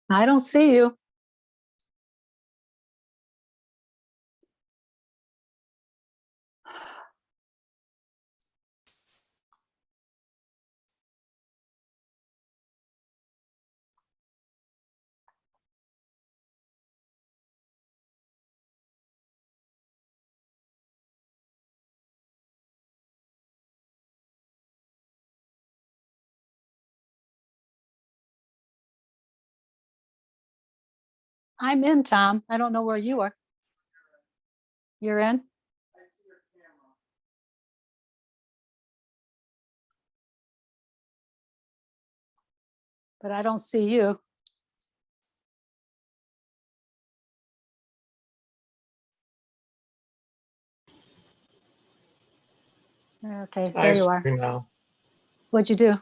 I don't see you. I'm in, Tom. I don't know where you are. You're in? But I don't see you. Okay, there you are. Now. What'd you do?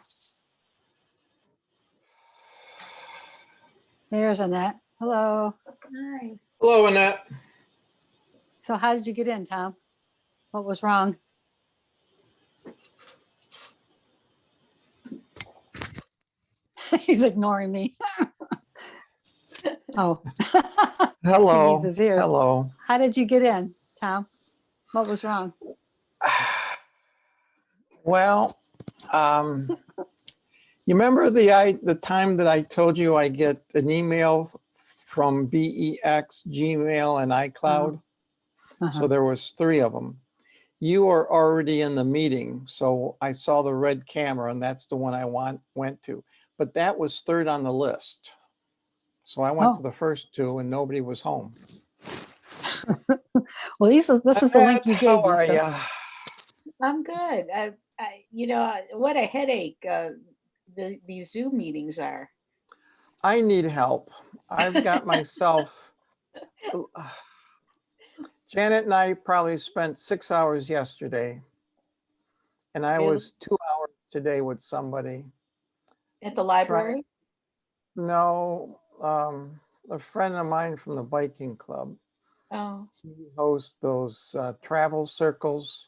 There's Annette. Hello. Hi. Hello, Annette. So how did you get in, Tom? What was wrong? He's ignoring me. Oh. Hello. He needs his ears. Hello. How did you get in, Tom? What was wrong? Well, you remember the time that I told you I get an email from BEX, Gmail, and iCloud? So there was 3 of them. You were already in the meeting, so I saw the red camera, and that's the one I went to. But that was 3rd on the list. So I went to the first 2, and nobody was home. Well, this is the link you gave How me. are So. you? I'm good. You know, what a headache these Zoom meetings are. I need help. I've got myself. Janet and I probably spent 6 hours yesterday, and I was 2 hours today with somebody. At the library? No, a friend of mine from the biking club. Oh. He hosts those travel circles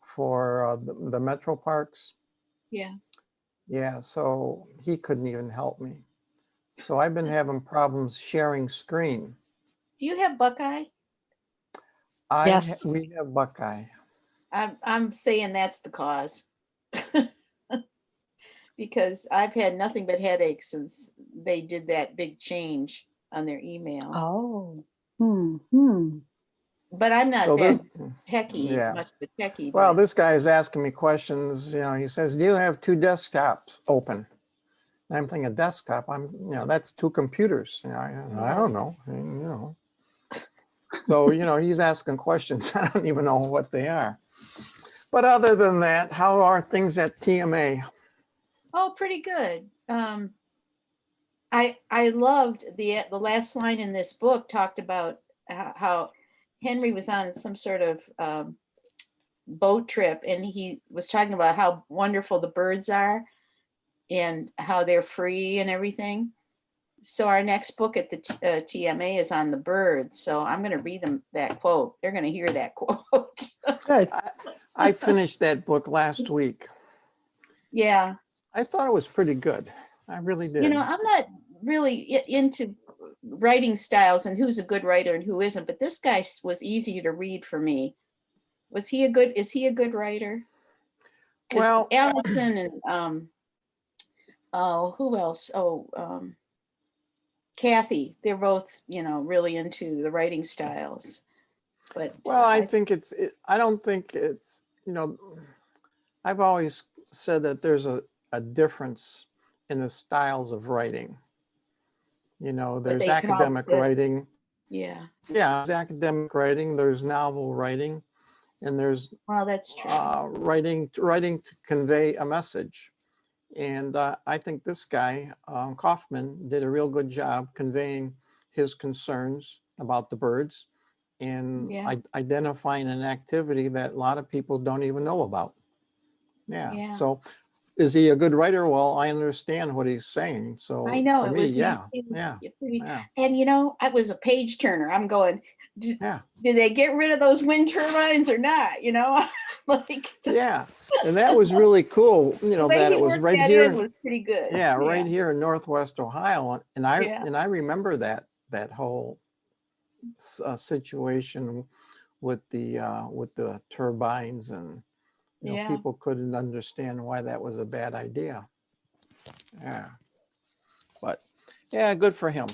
for the metro parks. Yeah. Yeah, so he couldn't even help me. So I've been having problems sharing screen. Do you have Buckeye? Yes. We have Buckeye. I'm saying that's the cause. Because I've had nothing but headaches since they did that big change on their email. Oh. But I'm not So that this, techie, yeah. much of a techie. Well, but this guy is asking me questions. You know, he says, "Do you have 2 desktops open?" And I'm thinking, desktop. That's 2 computers. You know, I don't know. You know. So he's asking questions. I don't even know what they are. But other than that, how are things at TMA? Oh, pretty good. I loved the last line in this book talked about how Henry was on some sort of boat trip, and he was talking about how wonderful the birds are and how they're free and everything. So our next book at the TMA is on the birds. So I'm going to read them that quote. They're going to hear that quote. Good. I finished that book last week. Yeah. I thought it was pretty good. I really did. You know, I'm not really into writing styles and who's a good writer and who isn't, but this guy was easy to read for me. Is he a good writer? Well, Allison and who else? Kathy, they're both, really into the writing styles. But well, I don't think it's, I've always said that there's a difference in the styles of writing. There's academic writing. Yeah. Yeah, there's academic writing, there's novel writing, and there's that's true. writing to convey a message. And I think this guy, Kaufman, did a real good job conveying his concerns about the birds and identifying an activity that a lot of people don't even know about. Yeah. So is he a good writer? Well, I understand what he's saying. So I know for it me, was yeah. pretty. And I was a page turner. I'm going, Yeah. do they get rid of those wind turbines or not? You know, like Yeah. And that was really cool, you the know, way that he it was worked right that here. in was pretty good. Yeah, right here in Northwest Ohio. And Yeah. I remember that whole situation with the turbines, and you know, Yeah. people couldn't understand why that was a bad idea. Yeah. But yeah, good for him.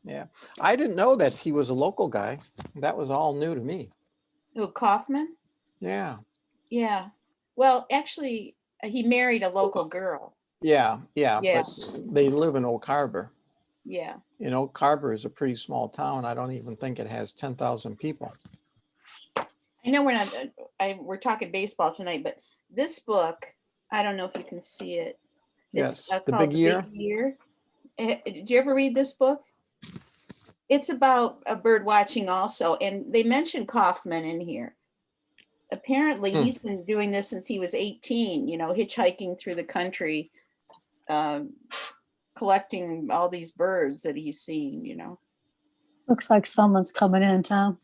Yeah. I didn't know that he was a local guy. That was all new to me. Who, Kaufman? Yeah. Yeah. Well, actually, he married a local girl. Yeah. Yeah. Yeah. But they live in Oak Harbor. Yeah. You know, Oak Harbor is a pretty small town. I don't even think it has 10,000 people. I know we're not, we're talking baseball tonight, but this book, I don't know if you can see it. It's Yes. The called Big The Year. Big Year. Did you ever read this book? It's about a bird watching also, and they mention Kaufman in here. Apparently, he's been doing this since he was 18, you know, hitchhiking through the country, collecting all these birds that he's seen, you know. Looks like someone's coming in, Tom.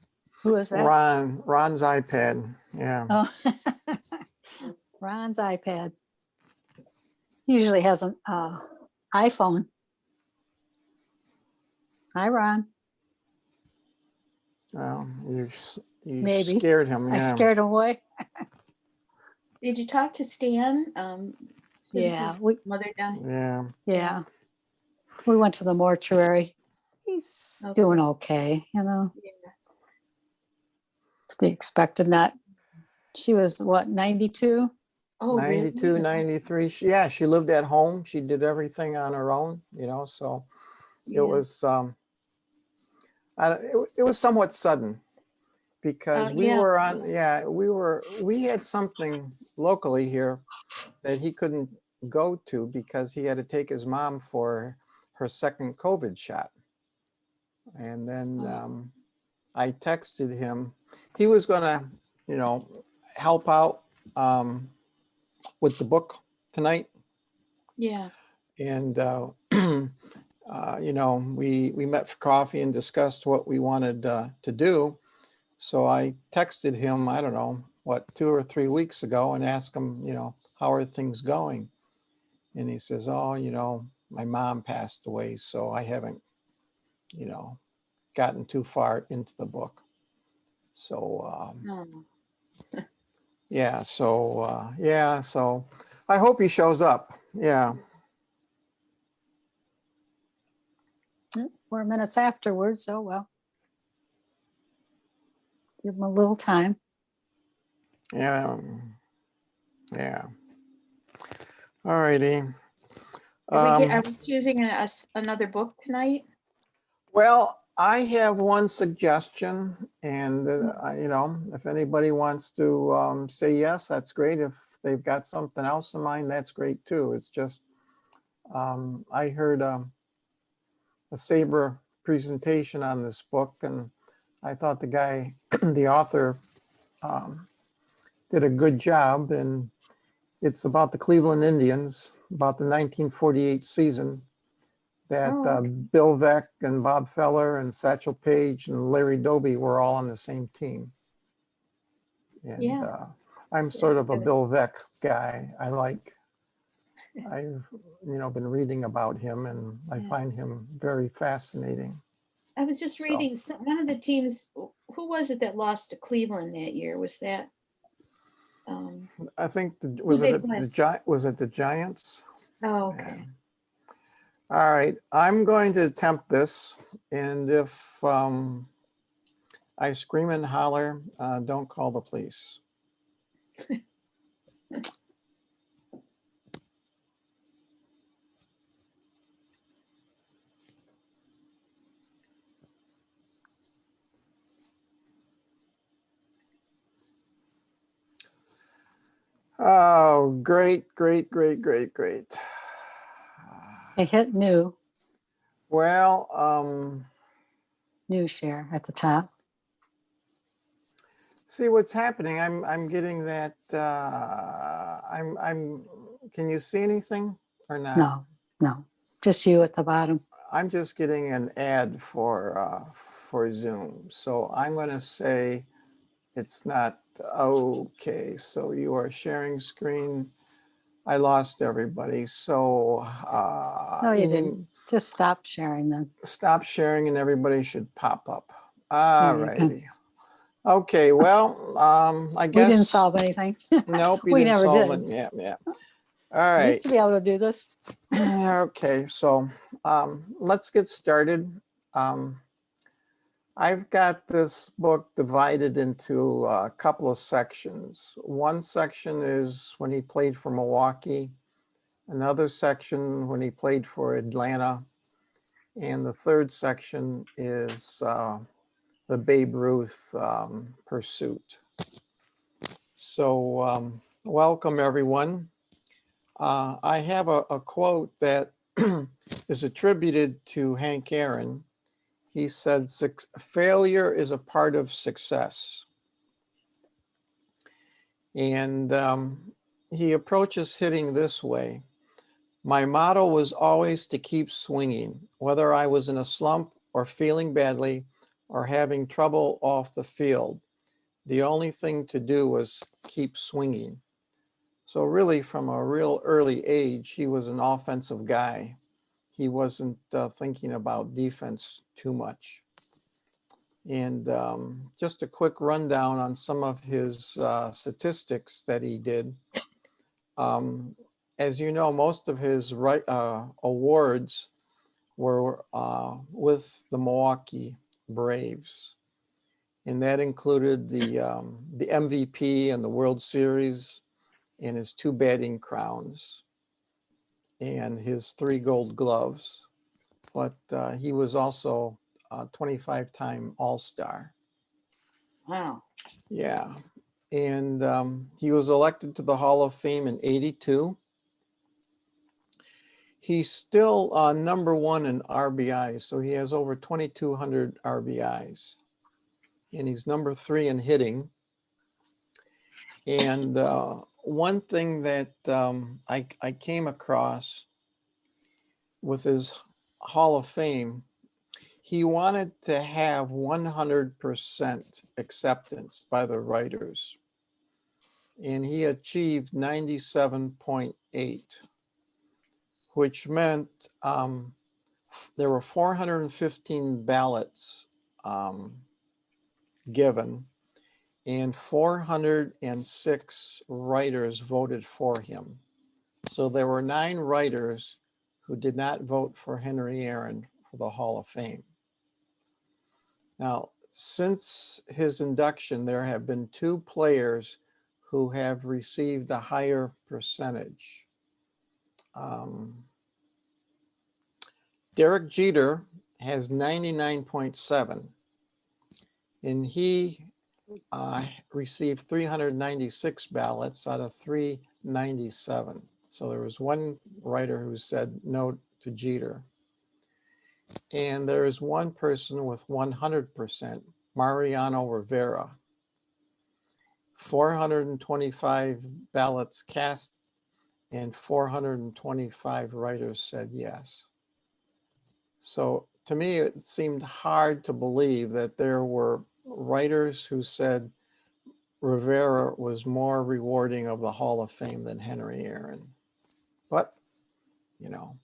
Who is that? Ron's iPad. Yeah. Oh, Ron's iPad. He usually has an iPhone. Hi, Ron. Well, you Maybe. scared him. I Yeah. scared him away. Did you talk to Stan since Yeah, his we mother died? Yeah. yeah. We went to the mortuary. He's Okay. doing okay, you know. Yeah. To be expected. Not. She was what, 92? Oh, 92, really? 93. Yeah, she lived at home. She did everything on her own, you know, so Yeah. it was it was somewhat sudden because we Yeah. were on, we had something locally here that he couldn't go to because he had to take his mom for her second COVID shot. And then I texted him. He was gonna, you know, help out with the book tonight. Yeah. And you know, we met for coffee and discussed what we wanted to do. So I texted him, I don't know, what, 2 or 3 weeks ago, and asked him, you know, how are things going? And he says, oh, you know, my mom passed away, so I haven't, you know, gotten too far into the book. So yeah, so I hope he shows up. Yeah. 4 minutes afterwards. So well. Give him a little time. Yeah. Yeah. All righty. Are we choosing another book tonight? Well, I have one suggestion, and you know, if anybody wants to say yes, that's great. If they've got something else in mind, that's great too. It's just I heard a SABR presentation on this book, and I thought the guy, the author, did a good job. And it's about the Cleveland Indians, about the 1948 season. That Oh, okay. Bill Veeck and Bob Feller and Satchel Paige and Larry Doby were all on the same team. And Yeah. I'm sort of a good. Bill Veeck guy. I've, you know, been reading about him, and I Yeah. find him very fascinating. I was just reading one of the teams. Who was it that lost to Cleveland that year? Was that? I think, was it the Giants? Oh, okay. Yeah. All right, I'm going to attempt this, and if I scream and holler, don't call the police. Oh, great, great, great, great, great. I hit new Well, share at the top. see what's happening. I'm getting that. Can you see anything or not? No, just you at the bottom. I'm just getting an ad for Zoom. So I'm going to say it's not okay. So you are sharing screen. I lost everybody. So No, you you didn't. mean Just stop sharing then. stop sharing and everybody should pop up. There All you go. righty. Okay, well, I We didn't guess, solve anything. nope, you We didn't never solve did. it. Yeah, yeah. All We right. used to be able to do this. Okay, so let's get started. I've got this book divided into a couple of sections. One section is when he played for Milwaukee, another section when he played for Atlanta, and the third section is the Babe Ruth pursuit. So welcome everyone. I have a quote that is attributed to Hank Aaron. He said, failure is a part of success. And he approaches hitting this way. My motto was always to keep swinging, whether I was in a slump or feeling badly or having trouble off the field. The only thing to do was keep swinging. So really from a real early age, he was an offensive guy. He wasn't thinking about defense too much. And just a quick rundown on some of his statistics that he did. As you know, most of his awards were with the Milwaukee Braves. And that included the MVP and the World Series and his 2 batting crowns and his 3 gold gloves. But he was also a 25-time All-Star. Wow. Yeah. And he was elected to the Hall of Fame in '82. He's still number 1 in RBIs. So he has over 2,200 RBIs. And he's number 3 in hitting. And one thing that I came across with his Hall of Fame, he wanted to have 100% acceptance by the writers. And he achieved 97.8, which meant there were 415 ballots given, and 406 writers voted for him. So there were 9 writers who did not vote for Henry Aaron for the Hall of Fame. Now, since his induction, there have been 2 players who have received a higher percentage. Derek Jeter has 99.7, and he received 396 ballots out of 397. So there was 1 writer who said no to Jeter. And there is 1 person with 100%, Mariano Rivera. 425 ballots cast and 425 writers said yes. So to me, it seemed hard to believe that there were writers who said Rivera was more rewarding of the Hall of Fame than Henry Aaron. But, you know.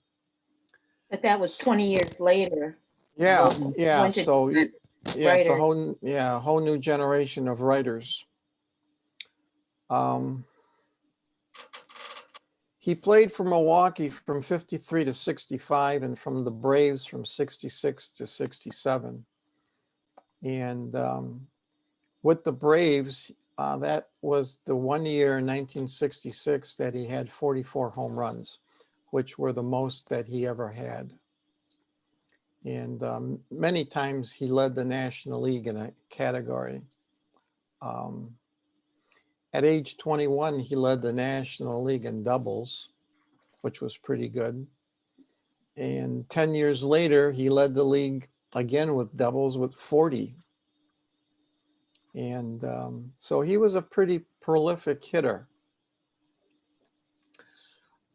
But that was 20 years later. Yeah, When yeah. did So that yeah, it's a writer- whole new generation of writers. He played for Milwaukee from 53 to 65 and from the Braves from 66 to 67. And with the Braves, that was the 1 year in 1966 that he had 44 home runs, which were the most that he ever had. And many times he led the National League in a category. At age 21, he led the National League in doubles, which was pretty good. And 10 years later, he led the league again with doubles with 40. And so he was a pretty prolific hitter.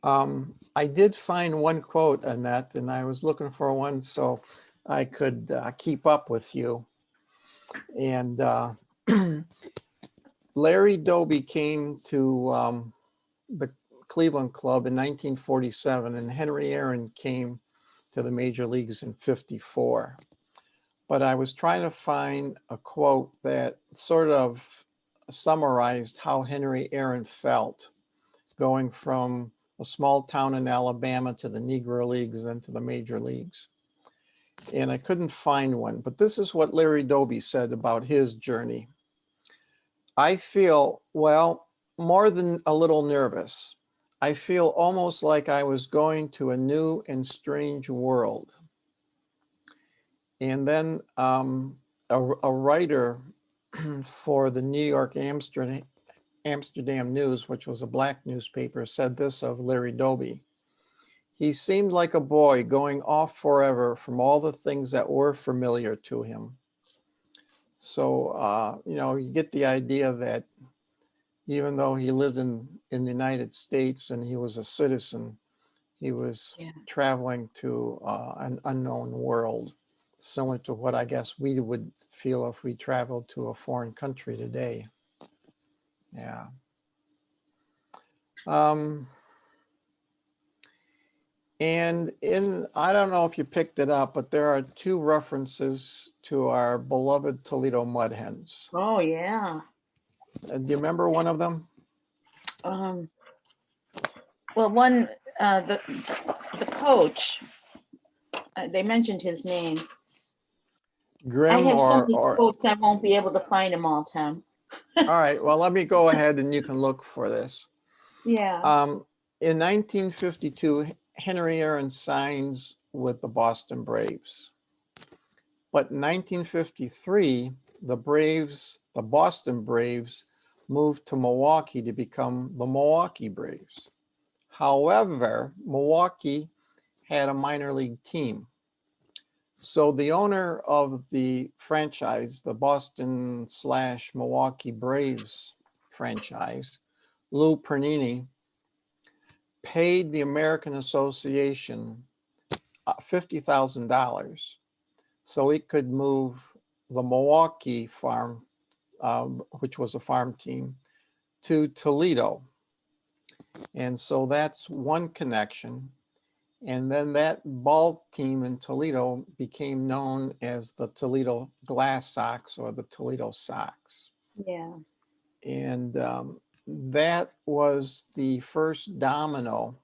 I did find one quote, Annette, and I was looking for one so I could keep up with you. And Larry Doby came to the Cleveland Club in 1947, and Henry Aaron came to the major leagues in 54. But I was trying to find a quote that sort of summarized how Henry Aaron felt going from a small town in Alabama to the Negro Leagues and to the major leagues. And I couldn't find one, but this is what Larry Doby said about his journey. I feel, well, more than a little nervous. I feel almost like I was going to a new and strange world. And then a writer for the New York Amsterdam News, which was a black newspaper, said this of Larry Doby. He seemed like a boy going off forever from all the things that were familiar to him. So, you get the idea that even though he lived in the United States and he was a citizen, he was traveling to an unknown world, similar to what I guess we would feel if we traveled to a foreign country today. Yeah. And I don't know if you picked it up, but there are two references to our beloved Toledo Mud Hens. Oh, yeah. Do you remember one of them? Well, one, the coach, they mentioned his name. I Grimm have so many or quotes, I won't be able to find them all, Tom. all right, well, let me go ahead and you can look for this. Yeah. In 1952, Henry Aaron signs with the Boston Braves. But in 1953, the Boston Braves moved to Milwaukee to become the Milwaukee Braves. However, Milwaukee had a minor league team. So the owner of the franchise, the Boston/Milwaukee Braves franchise, Lou Pernini, paid the American Association $50,000 so it could move the Milwaukee farm, which was a farm team, to Toledo. And so that's one connection. And then that ball team in Toledo became known as the Toledo Glass Sox or the Toledo Sox. Yeah. And that was the first domino.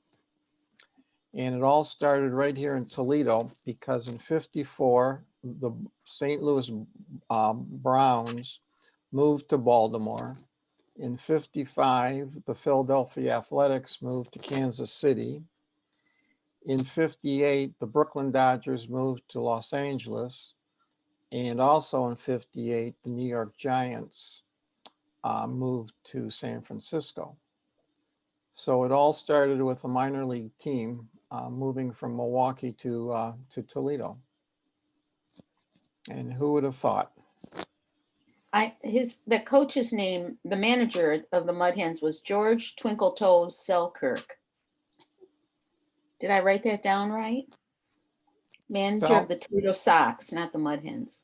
And it all started right here in Toledo because in 54, the St. Louis Browns moved to Baltimore. In 55, the Philadelphia Athletics moved to Kansas City. In 58, the Brooklyn Dodgers moved to Los Angeles. And also in 58, the New York Giants moved to San Francisco. So it all started with a minor league team moving from Milwaukee to Toledo. And who would have thought? The coach's name, the manager of the Mud Hens, was George Twinkletoes Selkirk. Did I write that down right? Manager of the Toledo Sox, not the Mud Hens.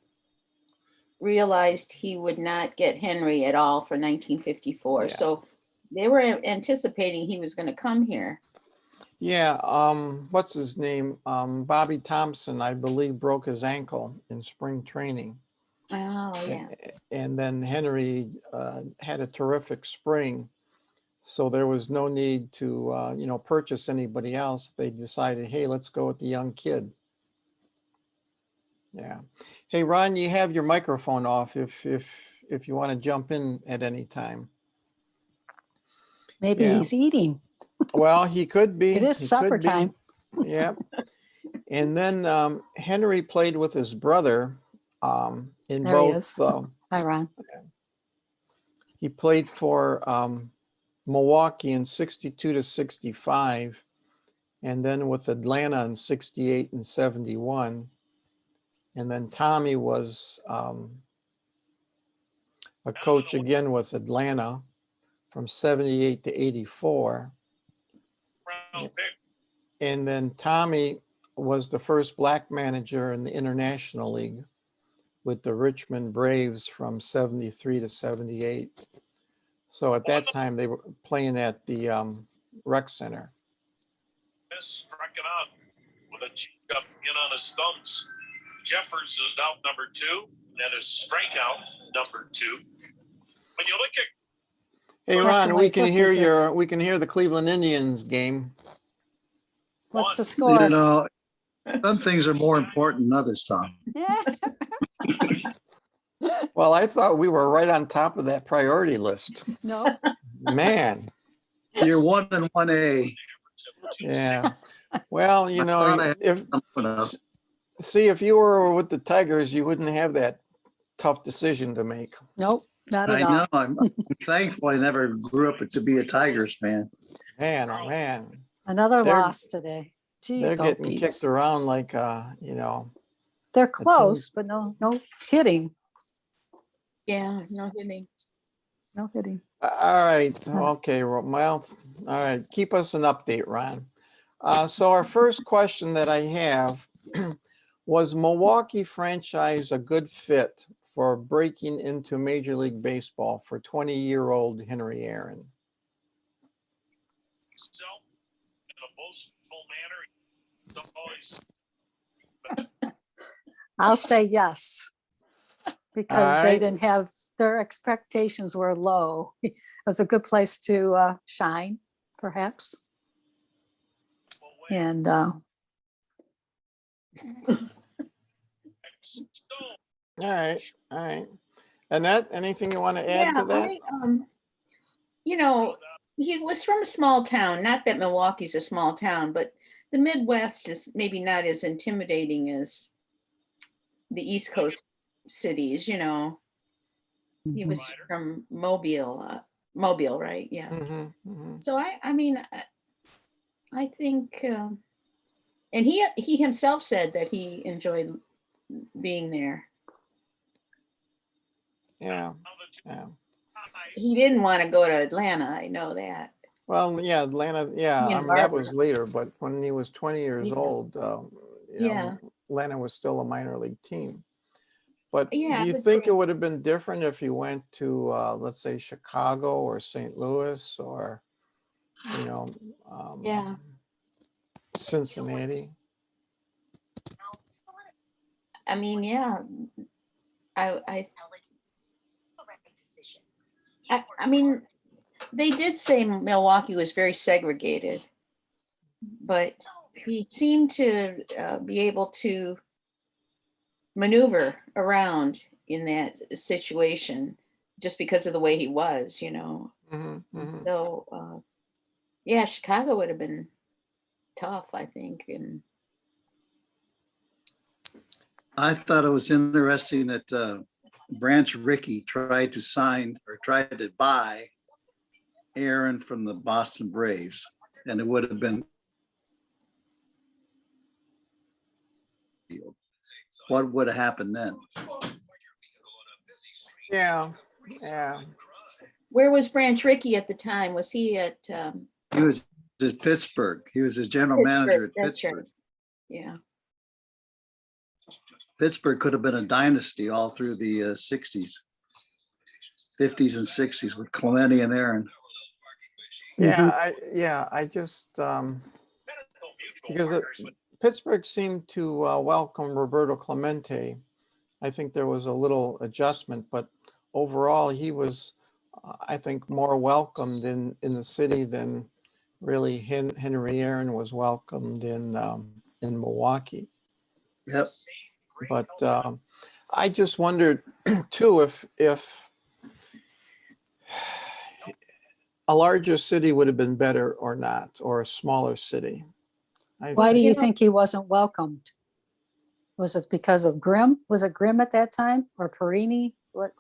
Realized he would not get Henry at all for 1954. Yes. So they were anticipating he was going to come here. Yeah, what's his name? Bobby Thompson, I believe, broke his ankle in spring training. Oh, yeah. And then Henry had a terrific spring. So there was no need to, purchase anybody else. They decided, hey, let's go with the young kid. Yeah. Hey, Ron, you have your microphone off if you want to jump in at any time. Maybe he's eating. Well, he could be. It is supper time. Yeah. And then Henry played with his brother in There he both. is. Hi, Ron. He played for Milwaukee in 62 to 65, and then with Atlanta in 68 and 71. And then Tommy was a coach again with Atlanta from 78 to 84. pick. And then Tommy was the first black manager in the International League with the Richmond Braves from 73 to 78. So at that time, they were playing at the rec center. Struck it out with a changeup in on his thumbs. Jeffers is out number 2. That is strikeout number 2. When you look at Hey, That's Ron, the we way can it's hear listening we can hear the Cleveland Indians game. What's the one, score? You know, some things are more important than others, Tom. Yeah. Well, I thought we were right on top of that priority list. No, Man, You're 1 and 1A. yeah. Well, you I know, thought I had if something up. see if you were with the Tigers, you wouldn't have that tough decision to make. nope, not I at all. know. I'm thankful I never grew up to be a Tigers fan. Man, oh man, Another They're- loss today. they're Jeez, getting oh, kicked around like you know. they're team- close, but no hitting, Yeah, no hitting. no hitting. All right, okay, well, all right, keep us an update, Ron. So our first question that I have, was Milwaukee franchise a good fit for breaking into Major League Baseball for 20-year-old Henry Aaron? himself in a boastful manner. He's always I'll say yes. Because they right. didn't have, their expectations were low. It was a good place to shine, perhaps. away. And Stone. All right. Annette, anything you want to add to that? You know, he was from a small town. Not that Milwaukee's a small town, but the Midwest is maybe not as intimidating as the East Coast cities. You know, he was from Mobile, right? Yeah. So I mean, I think, and he himself said that he enjoyed being there. Yeah. Now the two Yeah. He eyes. didn't want to go to Atlanta. I know that. Well, yeah, Atlanta, yeah, He I and mean, that Barbara. was later, but when he was 20 years Yeah. old, Yeah. Atlanta was still a minor league team. But do Yeah, you but think it would have been different if you went to, let's say, Chicago or St. Louis or, Yeah. Cincinnati? I mean, yeah. I mean, they did say Milwaukee was very segregated, but he seemed to be able to maneuver around in that situation just because of the way he was, you know. So, yeah, Chicago would have been tough, I think. And I thought it was interesting that Branch Rickey tried to buy Aaron from the Boston Braves, and it would have been. What would have happened then? Yeah. where was Branch Rickey at the time? Was he at He was at Pittsburgh. He was his general manager at That's right. Pittsburgh. Yeah. Pittsburgh could have been a dynasty all through the 60s, 50s and 60s with Clemente and Aaron. I just, because Pittsburgh seemed to welcome Roberto Clemente. I think there was a little adjustment, but overall he was, I think, more welcomed in the city than really Henry Aaron was welcomed in Milwaukee. Yep. But I just wondered too if a larger city would have been better or not, or a smaller city. why do you You know- think he wasn't welcomed? Was it because of Grimm? Was it Grimm at that time or Perini?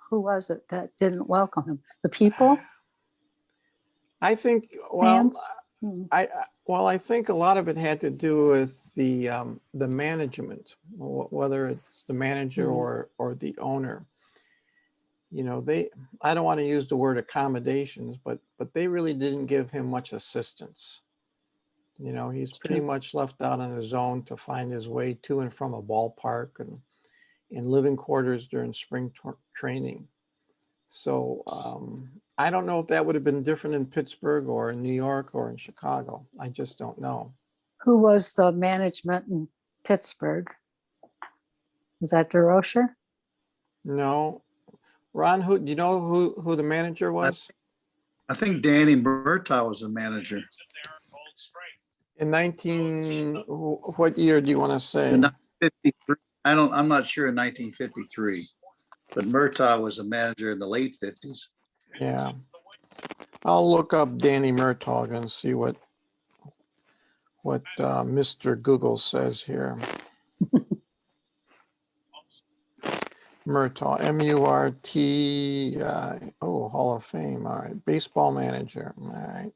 Who was it that didn't welcome him? The people? I think, well, Fans? Hmm. I think a lot of it had to do with the management, whether it's the manager Mhm. or the owner. You know, I don't want to use the word accommodations, but they really didn't give him much assistance. You know, he's pretty much left out on his own to find his way to and from a ballpark and in living quarters during spring training. So I don't know if that would have been different in Pittsburgh or in New York or in Chicago. I just don't know. Who was the management in Pittsburgh? Was that DeRocher? No. Ron, do you know who the manager was? I think Danny Murtaugh was the manager. It's in there, called strike. In what year do you want to say? In 1953. I'm not sure in 1953, but Murtaugh was a manager in the late 50s. Yeah. I'll look up Danny Murtaugh and see what Mr. Google says here. Murtaugh, M-U-R-T, Hall of Fame. All right. Baseball manager. All right.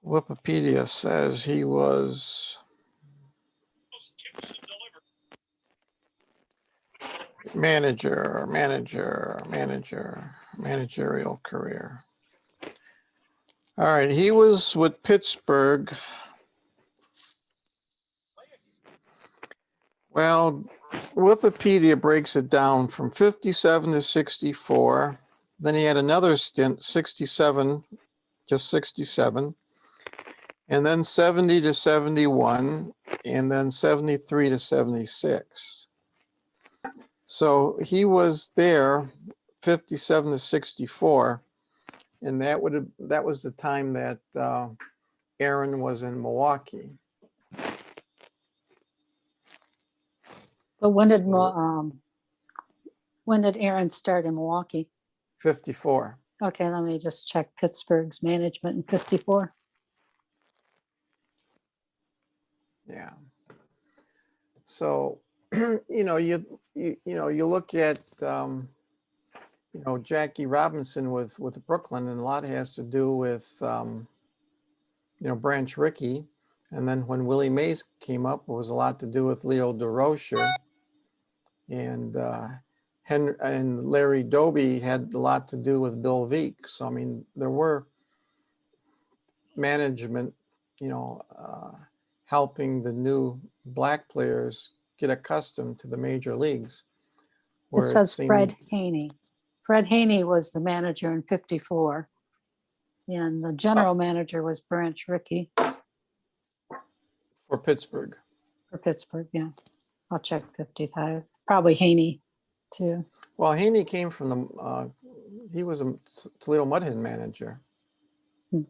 Wikipedia says he was Kicks and delivers. managerial career. All right. He was with Pittsburgh. Well, Wikipedia breaks it down from 57 to 64. Then he had another stint, 67, just 67. And then 70 to 71. And then 73 to 76. So he was there 57 to 64. And that was the time that Aaron was in Milwaukee. But when did Aaron start in Milwaukee? 54. Okay, let me just check Pittsburgh's management in 54. Yeah. So, you look at, Jackie Robinson with Brooklyn, and a lot has to do with, Branch Rickey. And then when Willie Mays came up, it was a lot to do with Leo DeRocher. And Larry Doby had a lot to do with Bill Veeck. So, I mean, there were management, helping the new black players get accustomed to the major leagues. It says Fred Haney. Fred Haney was the manager in 54. And the general manager was Branch Rickey. For Pittsburgh. For Pittsburgh, yeah. I'll check 55. Probably Haney too. Well, Haney came from he was a Toledo Mud Hen manager. Hmm.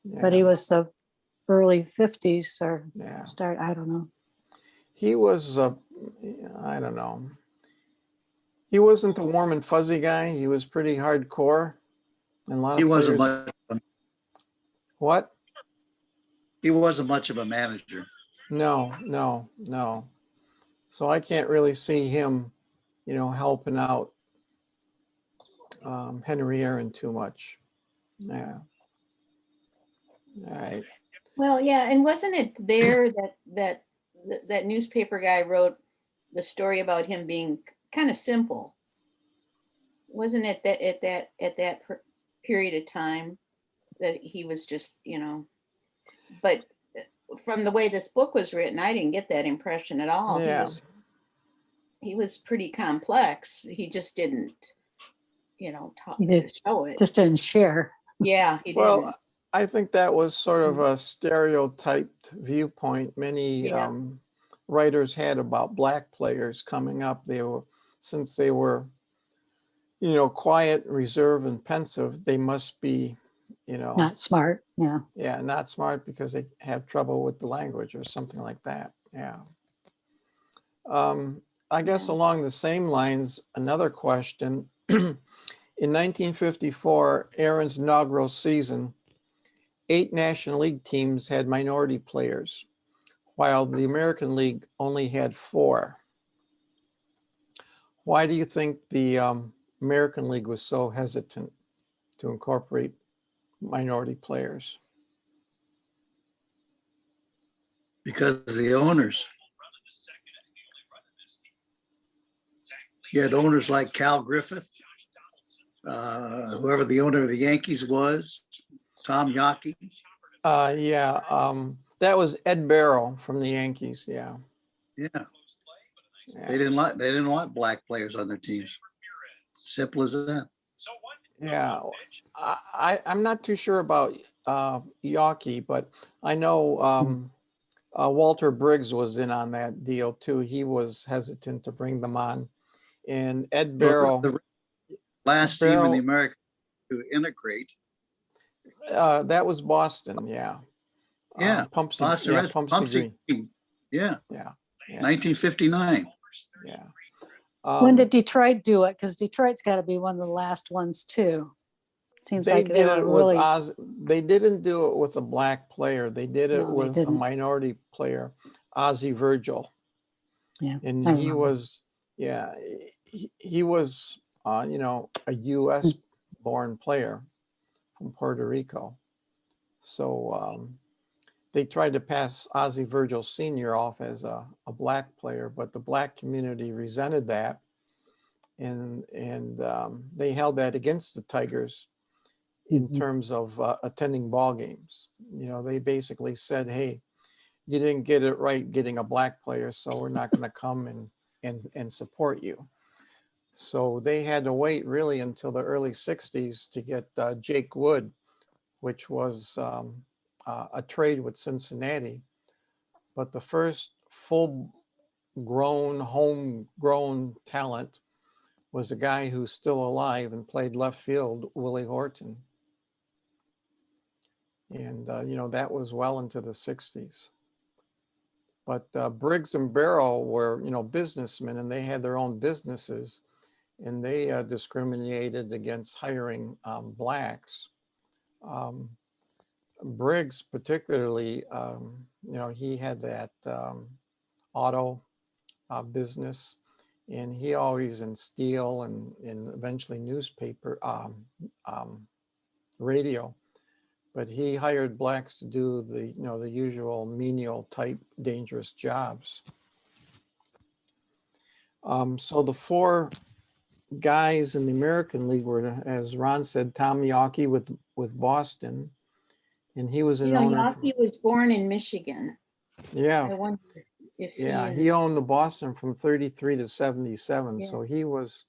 Yeah. But he was the early 50s or Yeah. start, I don't know. He was, I don't know. He wasn't the warm and fuzzy guy. He was pretty hardcore. And a lot of He wasn't players. much. What? He wasn't much of a manager. No. So I can't really see him, helping out Henry Aaron too much. Yeah. All right. Well, yeah, and wasn't it there that newspaper guy wrote the story about him being kind of simple? Wasn't it that at that period of time that he was just, but from the way this book was written, I didn't get that impression at all. Yeah. He was pretty complex. He just didn't, He did. show it. Just didn't share. Yeah, he Well, didn't. I think that was sort of a stereotyped viewpoint many Yeah. writers had about black players coming up. Since they were, quiet, reserved, and pensive, they must be, Not smart. Yeah. yeah, not smart because they have trouble with the language or something like that. Yeah. I guess Yeah. along the same lines, another question. In 1954, Aaron's inaugural season, 8 National League teams had minority players, while the American League only had 4. Why do you think the American League was so hesitant to incorporate minority players? Because the owners. You had owners like Cal Griffith, whoever the owner of the Yankees was, Tom Yawkey. Yeah, that was Ed Barrow from the Yankees. Yeah. Yeah, Yeah. they didn't want black players on their teams. Simple as that. Yeah, I'm not too sure about Yawkey, but I know Walter Briggs was in on that deal too. He was hesitant to bring them on, and Ed Barrow. The last team in the American to integrate. That was Boston. Yeah. Yeah, Pumpsy, Boston yeah, Red Sox, Pumpsy Green. Yeah, Yeah. Yeah. 1959. Yeah. When did Detroit do it? Because Detroit's got to be one of the last ones too. Seems they like they did were it with really. Oz. They didn't do it with a black player. They did it No, they with a didn't. minority player, Ozzie Virgil. Yeah, And I he remember. was, yeah, he was, you know, a U.S. born player from Puerto Rico. So they tried to pass Ozzie Virgil Sr. off as a black player, but the black community resented that. And they held that against the Tigers in terms of attending ball games. You know, they basically said, hey, you didn't get it right getting a black player, so we're not going to come and support you. So they had to wait really until the early 60s to get Jake Wood, which was a trade with Cincinnati. But the first full-grown, homegrown talent was a guy who's still alive and played left field, Willie Horton. And, you know, that was well into the 60s. But Briggs and Barrow were, you know, businessmen, and they had their own businesses, and they discriminated against hiring blacks. Briggs particularly, you know, he had that auto business, and he always in steel and eventually newspaper, radio. But he hired blacks to do the, you know, the usual menial type dangerous jobs. So the four guys in the American League were, as Ron said, Tom Yawkey with Boston, and he was an You know, owner. Yawkey was born in Michigan. Yeah, I wonder if yeah, he owned the Boston from 33 to 77, so he was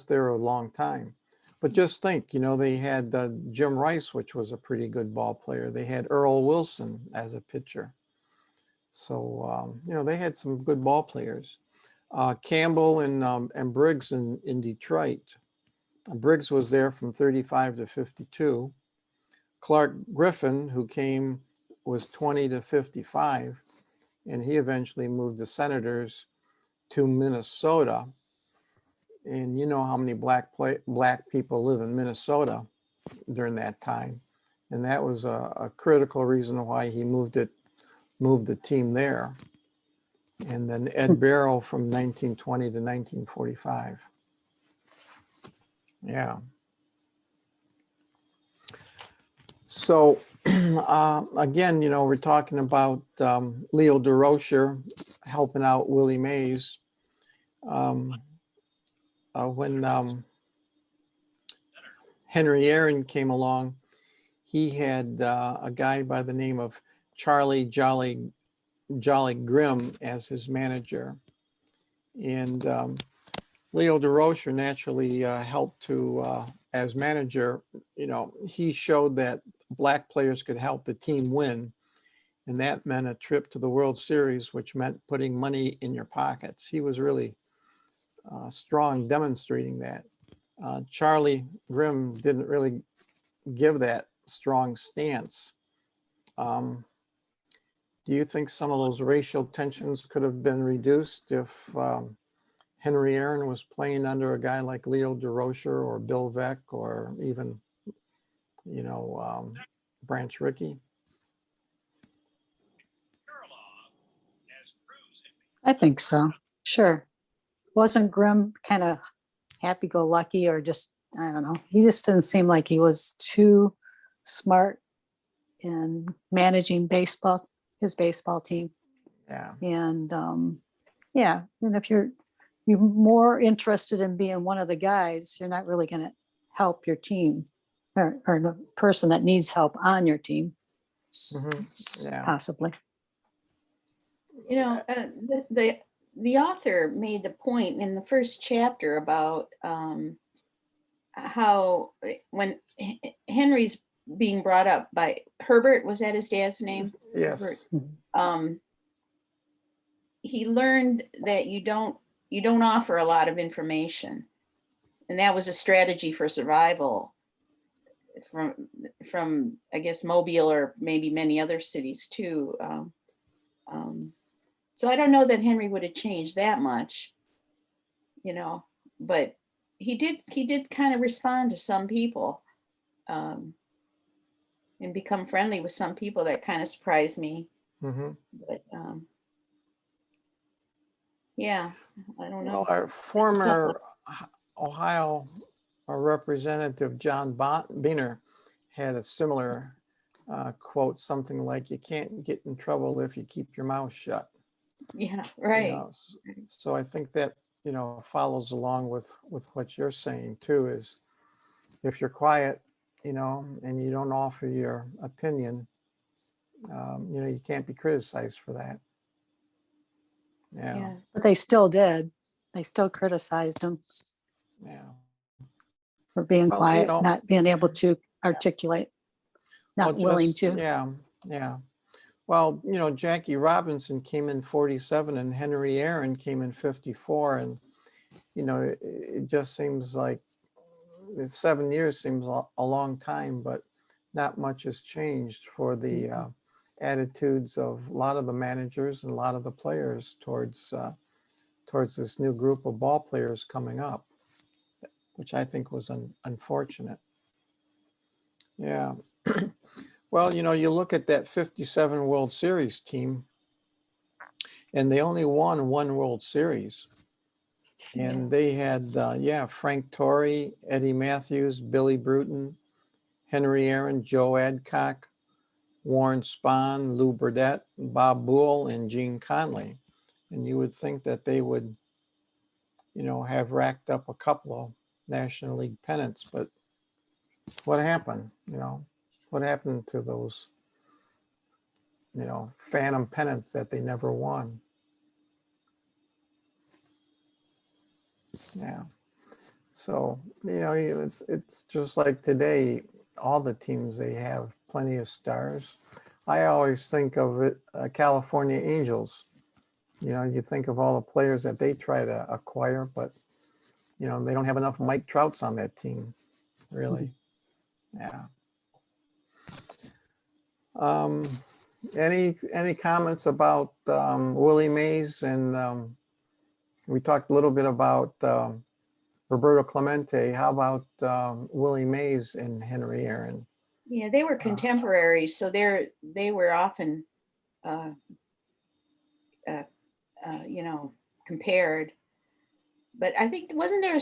there a long time. But just think, you know, they had Jim Rice, which was a pretty good ball player. They had Earl Wilson as a pitcher. So, you know, they had some good ball players. Campbell and Briggs in Detroit. Briggs was there from 35 to 52. Clark Griffin, who came, was 20 to 55. And he eventually moved the Senators to Minnesota. And you know how many black people live in Minnesota during that time. And that was a critical reason why he moved the team there. And then Ed Barrow from 1920 to 1945. Yeah. So again, you know, we're talking about Leo DeRocher helping out Willie Mays. When Henry Aaron came along, he had a guy by the name of Charlie Jolly Grimm as his manager. And Leo DeRocher naturally helped to, as manager, you know, he showed that black players could help the team win. And that meant a trip to the World Series, which meant putting money in your pockets. He was really strong demonstrating that. Charlie Grimm didn't really give that strong stance. Do you think some of those racial tensions could have been reduced if Henry Aaron was playing under a guy like Leo DeRocher or Bill Veeck or even, you know, Branch Rickey? I think so. Sure. Wasn't Grimm kind of happy-go-lucky, or just, I don't know. He just didn't seem like he was too smart in managing his baseball team. Yeah. And yeah, and if you're more interested in being one of the guys, you're not really going to help your team. or the person that needs help on your team, Yeah. possibly. You know, the author made the point in the first chapter about how when Henry's being brought up by Herbert, was that his dad's name? Yes. Herbert. He learned that you don't offer a lot of information, and that was a strategy for survival from I guess Mobile or maybe many other cities too. So I don't know that Henry would have changed that much, you know, but he did kind of respond to some people, and become friendly with some people. That kind of surprised me. But yeah, I don't know. Well, our former Ohio Representative John Boehner had a similar quote, something like, "You can't get in trouble if you keep your mouth shut." Yeah, You right. know, so I think that, follows along with what you're saying too, is if you're quiet, and you don't offer your opinion, you can't be criticized for that. Yeah. Yeah. But they still did. They still criticized him Yeah. for being Well, quiet, not being able to articulate, not willing to. Yeah. Yeah. Well, Jackie Robinson came in 47 and Henry Aaron came in 54. And, it just seems like 7 years seems a long time, but not much has changed for the attitudes of a lot of the managers and a lot of the players towards this new group of ball players coming up, which I think was unfortunate. Yeah. Well, you look at that 57 World Series team, and they only won one World Series. And they had, Frank Torrey, Eddie Matthews, Billy Bruton, Henry Aaron, Joe Adcock, Warren Spahn, Lou Burdette, Bob Boole, and Gene Conley. And you would think that they would, have racked up a couple of National League pennants, but what happened? What happened to those, phantom pennants that they never won? Yeah. So, it's just like today, all the teams, they have plenty of stars. I always think of it, California Angels. You think of all the players that they try to acquire, but, they don't have enough Mike Trouts on that team, really. Yeah. Any comments about Willie Mays? And we talked a little bit about Roberto Clemente. How about Willie Mays and Henry Aaron? Yeah, they were contemporaries, so they were often, compared. But I think, wasn't there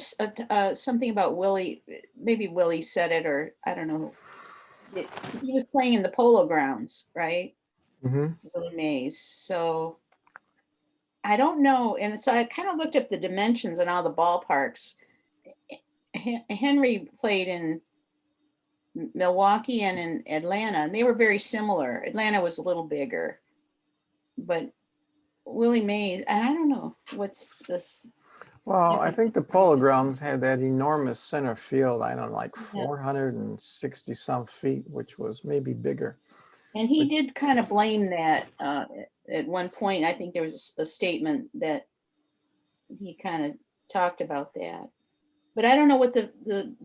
something about Willie? Maybe Willie said it, or I don't know. He was playing in the Polo Grounds, right? Willie Mays. So I don't know. And so I kind of looked up the dimensions and all the ballparks. Henry played in Milwaukee and in Atlanta, and they were very similar. Atlanta was a little bigger, but Willie Mays, and I don't know what's this. Well, I think the Polo Grounds had that enormous center field, I don't know, like 460 some feet, which was maybe bigger. And he did kind of blame that at one point. I think there was a statement that he kind of talked about that. But I don't know what the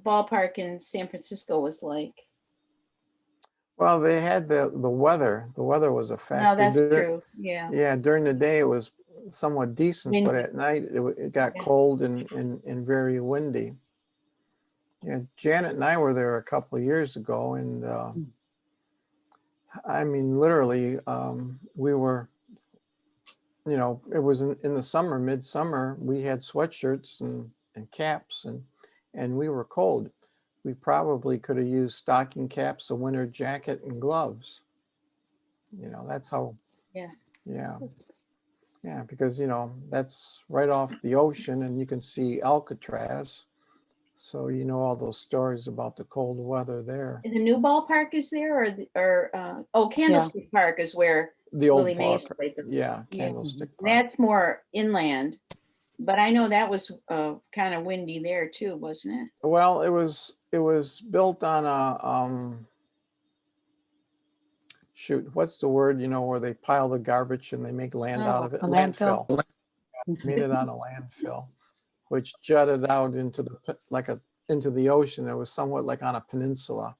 ballpark in San Francisco was like. Well, they had the weather. The weather was a factor. No, that's true. Yeah. Yeah, during the day it was somewhat decent, but Windy. at night it got cold and very windy. Yeah, Janet and I were there a couple of years ago, and I mean, literally, we were, it was in the summer, midsummer. We had sweatshirts and caps, and we were cold. We probably could have used stocking caps, a winter jacket, and gloves. That's how. Yeah. Yeah. Yeah, because, that's right off the ocean, and you can see Alcatraz. So you know all those stories about the cold weather there. And the new ballpark is there, or Candlestick Park is where The old Willie Mays ballpark. played. Yeah, Yeah. Candlestick Park. That's more inland, but I know that was kind of windy there too, wasn't it? Well, it was built on shoot, what's the word, where they pile the garbage and they make land out of it? A landfill. Made it on a landfill, which jutted out into into the ocean. It was somewhat like on a peninsula.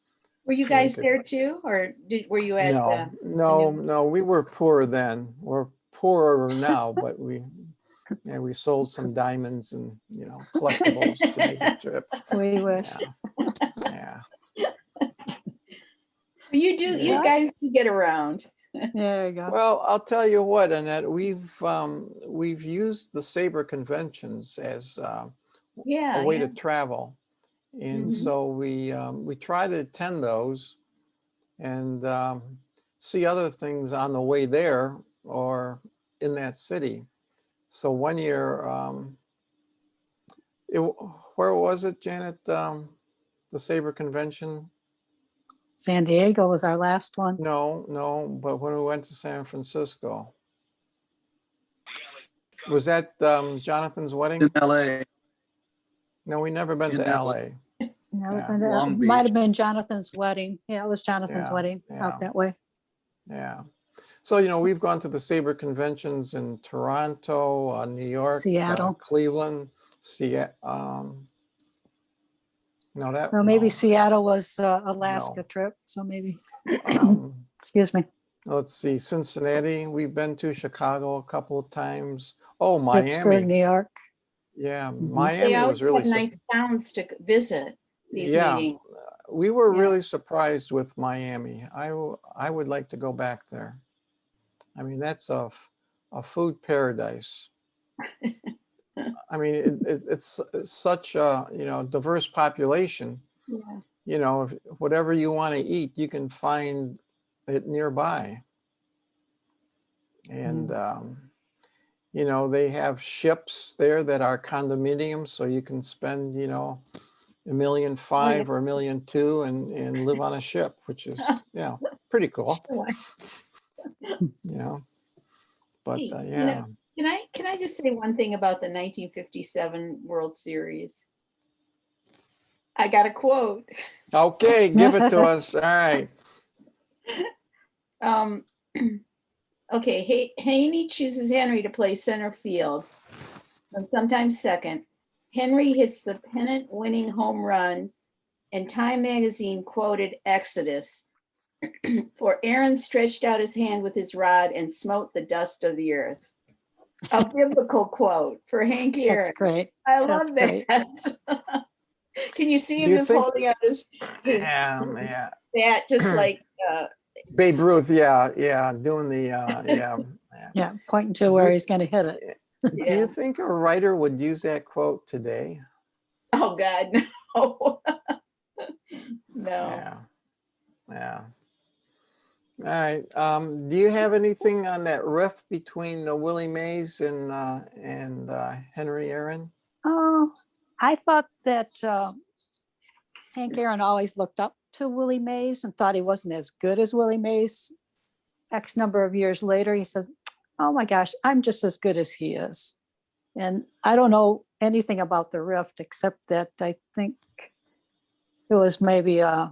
Were you So they guys could- there too, or were you at? No, we were poor then. We're poorer now, but we sold some diamonds and, collectibles to make the trip. We wish. Yeah. You do. You Yeah. guys do get around. There you go. Well, I'll tell you what, Annette, we've used the SABR conventions as Yeah. a way yeah. to travel. And Mhm. so we try to attend those and see other things on the way there or in that city. So one year, where was it, Janet? The SABR convention? San Diego was our last one. No, but when we went to San Francisco. Was that Jonathan's wedding? In LA, No, we never been In to LA. LA. No, Yeah. and, Long it might Beach. have been Jonathan's wedding. Yeah, it was Jonathan's Yeah, wedding yeah. out that way. Yeah. So, we've gone to the SABR conventions in Toronto, New York, Seattle. Cleveland, Seattle. No, that, Well, maybe no. Seattle was Alaska No. trip. So maybe, Um, excuse me, let's see, Cincinnati, we've been to Chicago a couple of times. Oh, Pittsburgh, Miami. New York. Yeah, Mhm. Miami They always was really have nice towns to visit these Yeah. meetings. We were Yeah. really surprised with Miami. I would like to go back there. I mean, that's a food paradise. I mean, it's such a, diverse population. Yeah. Whatever you want to eat, you can find it nearby. And, they have ships there that are condominiums, so you can spend, $1.5 million or $1.2 million and live on a ship, which is, pretty cool, But Hey, yeah. Can I just say one thing about the 1957 World Series? I got a quote. Okay, give it to us. All right. Okay, Haney chooses Henry to play center field, and sometimes second. Henry hits the pennant-winning home run, and Time magazine quoted Exodus, for Aaron stretched out his hand with his rod and smote the dust of the earth. A biblical quote for Hank Aaron. That's great. I That's love that. Can you see Do him you just think- holding out his Yeah. bat, just like Babe Ruth, yeah, doing the, Yeah, pointing to where he's going to hit it. Do Yeah. you think a writer would use that quote today? oh God, no. No. Yeah. All right. Do you have anything on that riff between Willie Mays and Henry Aaron? Oh, I thought that Hank Aaron always looked up to Willie Mays and thought he wasn't as good as Willie Mays. X number of years later, he says, "Oh my gosh, I'm just as good as he is." And I don't know anything about the rift except that I think it was maybe a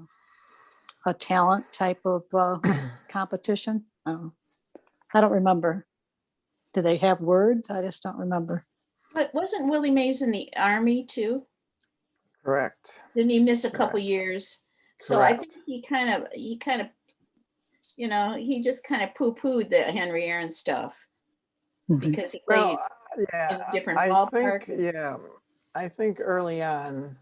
talent type of competition. I don't remember. Do they have words? I just don't remember. But wasn't Willie Mays in the Army too? Correct. Didn't he miss a couple Correct. years? So I think Correct. he kind of, he just kind of poo-pooed the Henry Aaron stuff because he played. Well, yeah, in a different I ballpark. think, I think early on,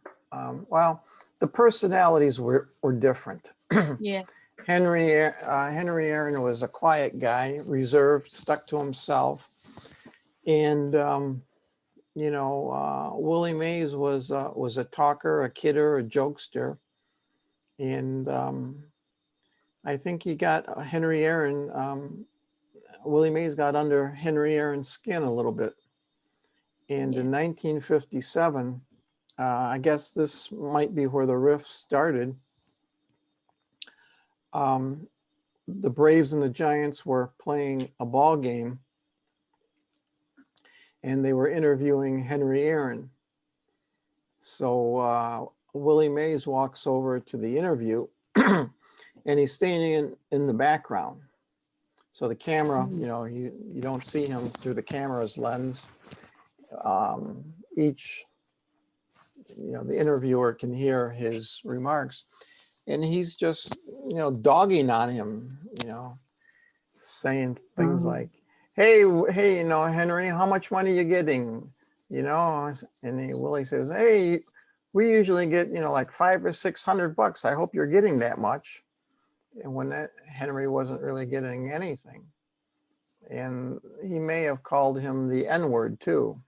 the personalities were different. Yeah. Henry Aaron was a quiet guy, reserved, stuck to himself. And, Willie Mays was a talker, a kidder, a jokester. And I think he got Henry Aaron, Willie Mays got under Henry Aaron's skin a little bit. And in 1957, I guess this might be where the rift started. The Braves and the Giants were playing a ball game, and they were interviewing Henry Aaron. So Willie Mays walks over to the interview, and he's standing in the background. So the camera, you know, you don't see him through the camera's lens. The interviewer can hear his remarks, and he's just, dogging on him, saying things like, hey, Henry, how much money are you getting? And Willie says, hey, we usually get, like $500 or $600. I hope you're getting that much. And when that Henry wasn't really getting anything. And he may have called him the N-word too,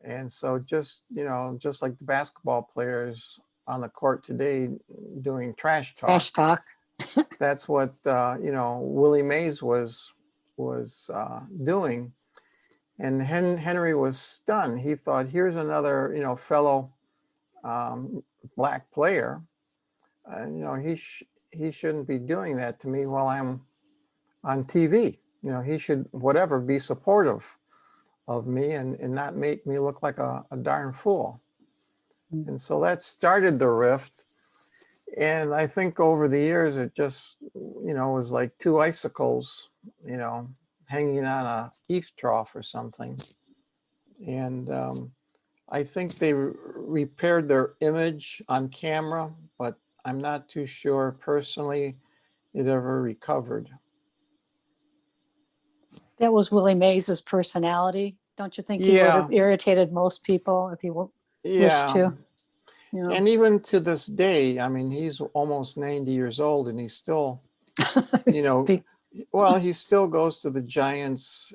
And so just like the basketball players on the court today doing trash talk. Trash talk. That's what, Willie Mays was doing. And Henry was stunned. He thought, here's another, fellow black player. He shouldn't be doing that to me while I'm on TV. He should, whatever, be supportive of me and not make me look like a darn fool. And so that started the rift. And I think over the years, it just, was like two icicles, hanging on a heath trough or something. And I think they repaired their image on camera, but I'm not too sure personally it ever recovered. That was Willie Mays's personality. Don't you think he would have irritated most people if he wished to? And even to this day, I mean, he's almost 90 years old and he's still, he still goes to the Giants,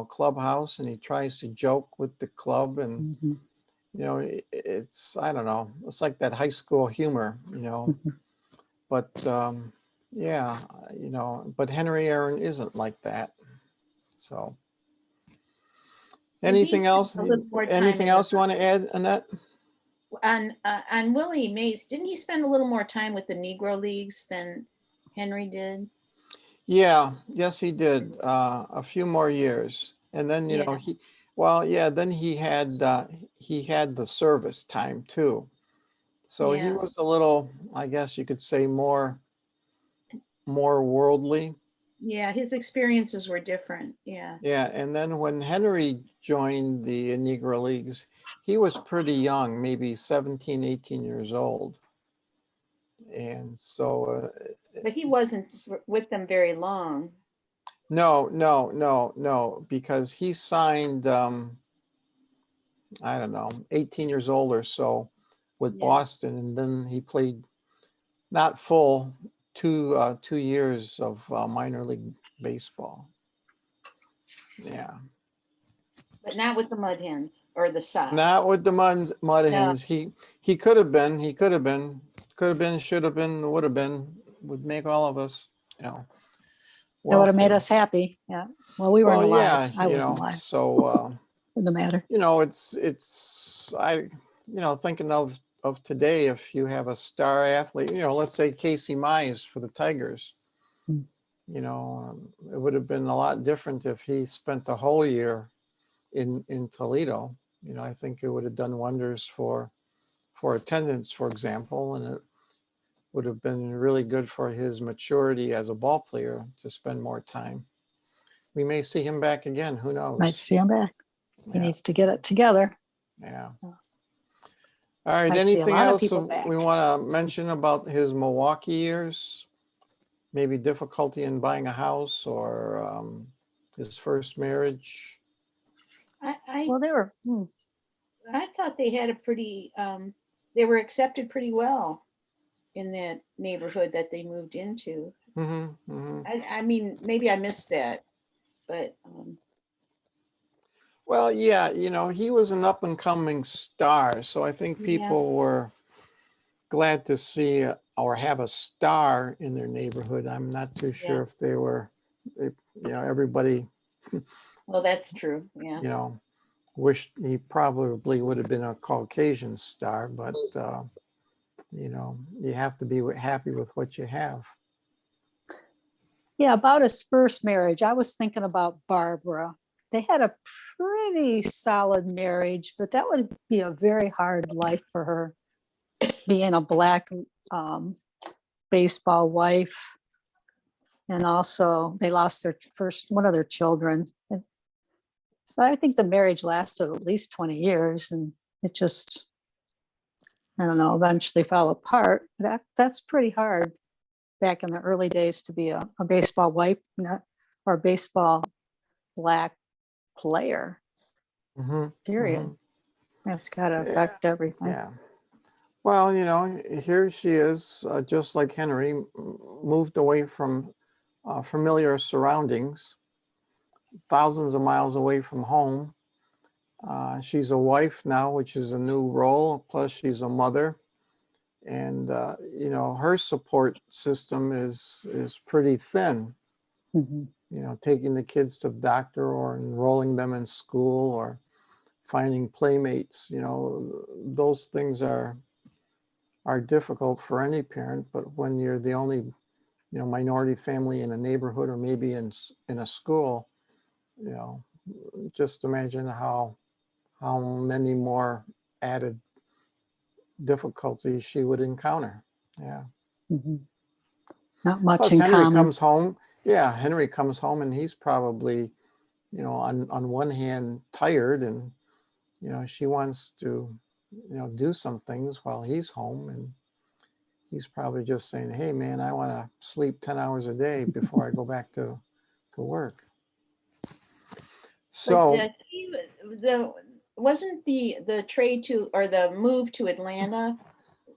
clubhouse, and he tries to joke with the club. And, it's, I don't know, it's like that high school humor, But, but Henry Aaron isn't like that. So anything else? Anything else you want to add, Annette? On Willie Mays, didn't he spend a little more time with the Negro Leagues than Henry did? Yeah, yes, he did. A few more years. And then, then he had the service time too. So he was a little, I guess you could say, more worldly. Yeah, his experiences were different. Yeah. Yeah, and then when Henry joined the Negro Leagues, he was pretty young, maybe 17, 18 years old. And so... but he wasn't with them very long. No, because he signed, I don't know, 18 years old or so with Boston, and then he played not full 2 years of minor league baseball. Yeah. But not with the Mud Hens or the Sox. Not with the Mud Hens. He could have been, should have been, would have been, would make all of us, That would have made us happy. Yeah. Well, we weren't alive. Yeah, I wasn't alive. So Doesn't matter. Thinking of today, if you have a star athlete, let's say Casey Mize for the Tigers, it would have been a lot different if he spent the whole year in Toledo. I think it would have done wonders for attendance, for example, and it would have been really good for his maturity as a ball player to spend more time. We may see him back again. Who knows? Might see him back. He needs to get it together. Yeah. All right. Anything else we want to mention about his Milwaukee years? Maybe difficulty in buying a house or his first marriage? Well, they were. I thought they had a pretty. They were accepted pretty well in that neighborhood that they moved into. I mean, maybe I missed that, but. Well, yeah, he was an up and coming star, so I think people were glad to see or have a star in their neighborhood. I'm not too sure if they were, everybody. Well, that's true. Yeah. Wish he probably would have been a Caucasian star, but you know, you have to be happy with what you have. Yeah, about his first marriage, I was thinking about Barbara. They had a pretty solid marriage, but that would be a very hard life for her, being a black baseball wife. And also they lost their first, one of their children. So I think the marriage lasted at least 20 years and it just, I don't know, eventually fell apart. That's pretty hard back in the early days to be a baseball wife or a baseball black player, period. That's got to affect everything. Yeah. Well, you know, here she is, just like Henry, moved away from familiar surroundings, thousands of miles away from home. She's a wife now, which is a new role, plus she's a mother. And, you know, her support system is pretty thin. Mhm. You know, taking the kids to the doctor or enrolling them in school or finding playmates, you know, those things are difficult for any parent, but when you're the only, you know, minority family in a neighborhood or maybe in a school, you know, just imagine how many more added difficulties she would encounter. Yeah. Mhm. Not much Plus in Henry common. comes home. Yeah, Henry comes home and he's probably, you know, on one hand tired, and you know, she wants to, you know, do some things while he's home, and he's probably just saying, hey man, I want to sleep 10 hours a day before I go back to work. So Wasn't the trade to, or the move to Atlanta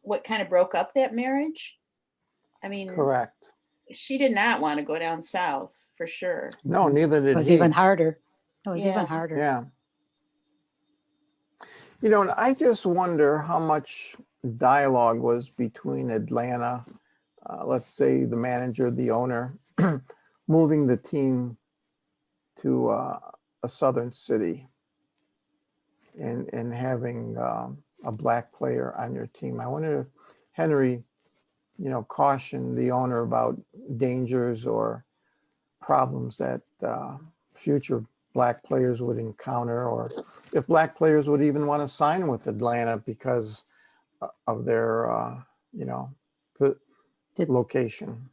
what kind of broke up that marriage? I mean, correct. she did not want to go down south for sure. No, neither It did was he. even harder. It was Yeah. even harder. Yeah. You know, and I just wonder how much dialogue was between Atlanta, let's say the manager, the owner, moving the team to a southern city and having a black player on your team. I wonder if Henry, you know, cautioned the owner about dangers or problems that future black players would encounter, or if black players would even want to sign with Atlanta because of their, you know, location.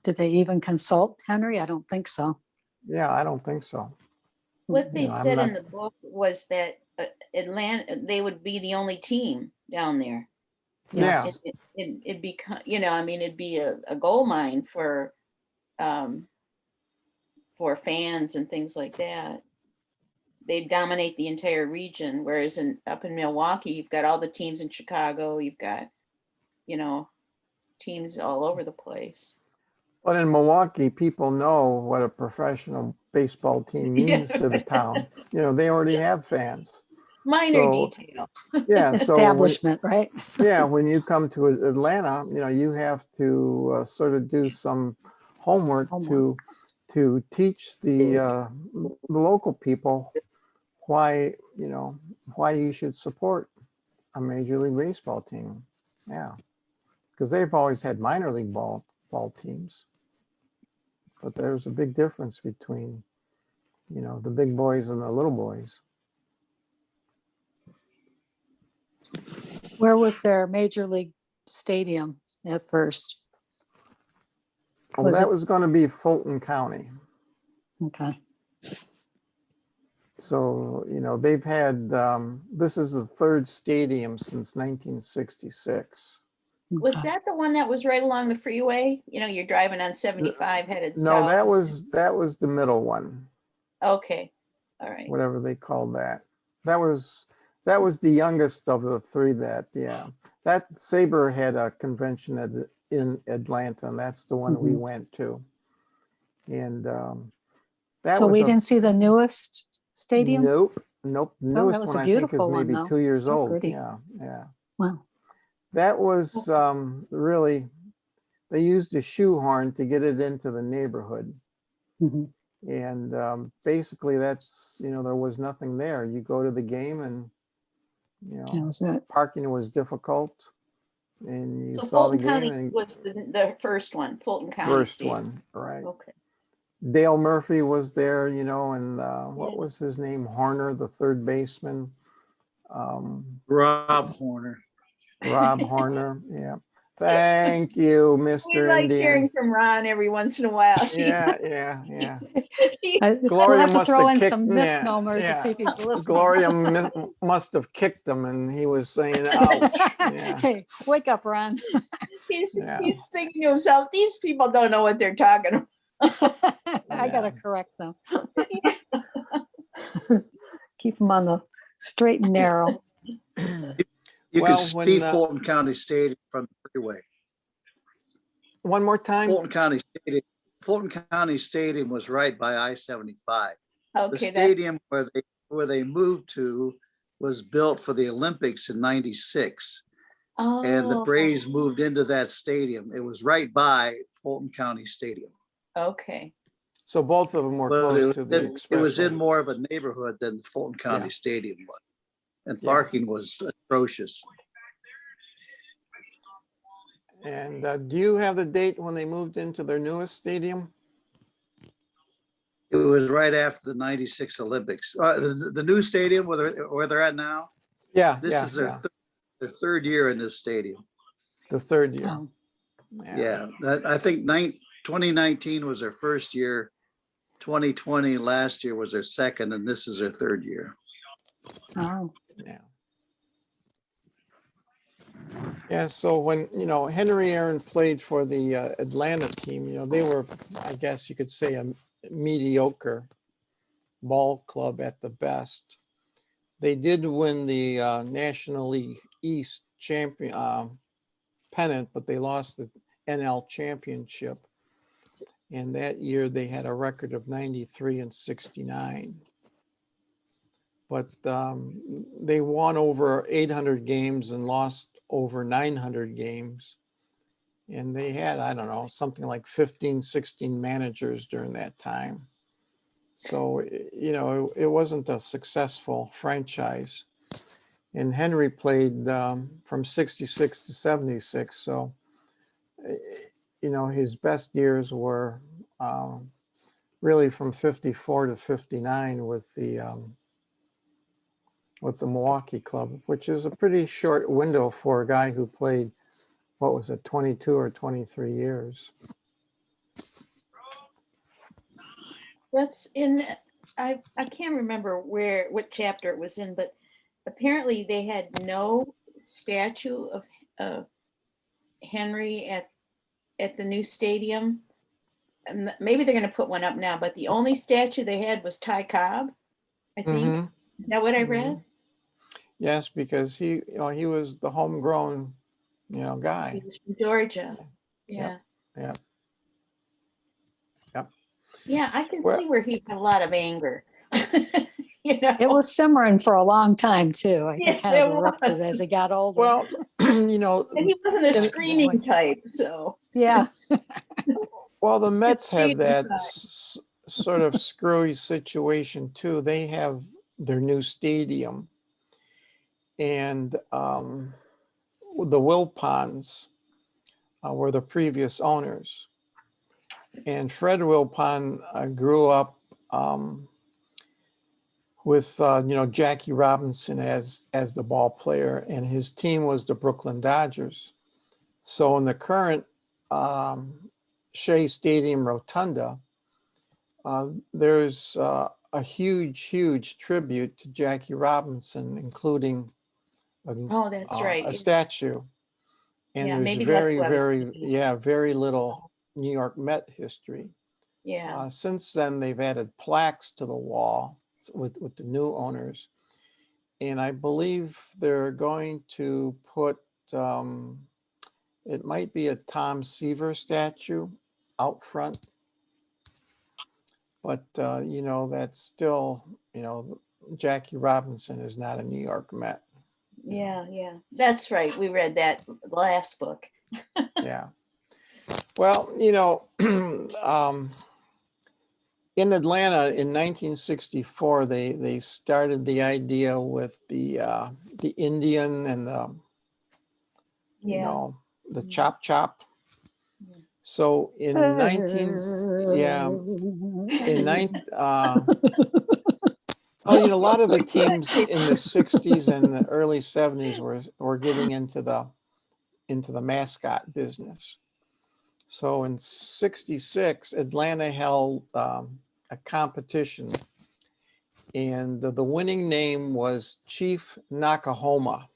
Did they even consult Henry? I don't think so. Yeah, I don't think so. What they know, I'm said not- in the book was that Atlanta, they would be the only team down there. Yes. It'd be, you know, I mean, it'd be a gold mine for fans and things like that. They dominate the entire region, whereas up in Milwaukee, you've got all the teams in Chicago. You've got, you know, teams all over the place. But in Milwaukee, people know what a professional baseball team means to the town. You know, they already have fans. Minor So, detail. Yeah, Establishment, right? yeah, when you come to Atlanta, you know, you have to sort of do some homework to teach the local people why, you know, why you should support a Major League Baseball team. Yeah, because they've always had minor league ball teams, but there's a big difference between, you know, the big boys and the little boys. Where was their major league stadium at first? Well, Was that it- was going to be Fulton County. Okay. So, you know, they've had, this is the third stadium since 1966. Was Okay. that the one that was right along the freeway? You know, you're driving on 75 headed No, south. that was the middle one, Okay. All right. whatever they called that. That was the youngest of the three that, yeah. That SABR had a convention in Atlanta, and that's the one we went to. And that So was we didn't see the newest stadium? Nope. Oh, Newest that was one a I think is beautiful one, maybe though. 2 years So old. pretty. Yeah. Wow. That was really, they used a shoehorn to get it into the neighborhood. Mhm. And basically that's, there was nothing there. You go to the game and, That was it. parking was difficult. And you So saw the Fulton game County and was the first one, Fulton County. first Stadium. one, right. Okay. Dale Murphy was there, and what Yeah. was his name? Horner, the third baseman. Rob Horner. Rob Horner, yeah. Thank you, We Mr. like Indian. hearing from Ron every once in a while. Yeah, yeah, yeah. We'll Gloria have to must throw have in kicked- some yeah, misnomers yeah. to see if he's listening. Gloria must have kicked him, and he was saying, "Ouch!" Yeah, Hey, wake up, Ron. Yeah. He's thinking to himself, these people don't know what they're talking about. I gotta correct them. Keep them on the straight and narrow. You Well, can see when, Fulton County Stadium from the freeway. one more time. Fulton County Stadium was right by I-75. The Okay, that, stadium where they moved to was built for the Olympics in '96. And the oh, Braves moved into that stadium. It was right by Fulton County Stadium. okay. So both of them were Well, close to the it was in expressway. more of a neighborhood than Fulton County Yeah. Stadium was. And Yeah. parking was atrocious. And do you have the date when they moved into their newest stadium? It was right after the '96 Olympics. The new stadium where they're at now, Yeah, this yeah, is their, yeah. their third year in this stadium. The third year. Oh, Yeah, I think 2019 was their first year. 2020 last year was their second, and this is their third year. oh, Yeah. Yeah, so when, Henry Aaron played for the Atlanta team, they were, I guess you could say, a mediocre ball club at the best. They did win the National League East champion pennant, but they lost the NL championship. And that year they had a record of 93-69. But they won over 800 games and lost over 900 games. And they had, I don't know, something like 15, 16 managers during that time. So, it wasn't a successful franchise. And Henry played from 66 to 76. So, his best years were really from 54 to 59 with the Milwaukee club, which is a pretty short window for a guy who played, 22 or 23 years. That's in, I can't remember what chapter it was in, but apparently they had no statue of Henry at the new stadium. And maybe they're going to put one up now, but the only statue they had was Ty Cobb, I think. Mhm. Is that what I read? Yes, because he was the homegrown, He guy. was from Georgia. Yeah. Yeah. Yep. Yep. Yeah, I can Well- see where he had a lot of anger. it was simmering for a long time too. I Yeah, think kind of it erupted as was. it got older. Well, And he wasn't a Did it- screaming type, so. Yeah. well, the Mets have Steve that inside. sort of screwy situation too. They have their new stadium, and the Wilpons were the previous owners. And Fred Wilpon grew up with Jackie Robinson as the ball player, and his team was the Brooklyn Dodgers. So in the current Shea Stadium Rotunda, there's a huge tribute to Jackie Robinson, including Oh, that's right. a statue. And Yeah, there's maybe that's what I was very, thinking. very little New York Met history. Yeah. Since then, they've added plaques to the wall with the new owners. And I believe they're going to put, it might be a Tom Seaver statue out front. But, that's still, Jackie Robinson is not a New York Met. Yeah. That's right. We read that last book. Yeah. Well, in Atlanta in 1964, they started the idea with the Indian and the, you Yeah. know, the chop chop. Yeah. So in 19, yeah, in oh, you know, a lot of the teams in the 60s and the early 70s were getting into the mascot business. So in 66, Atlanta held a competition, and the winning name was Chief Nakahoma.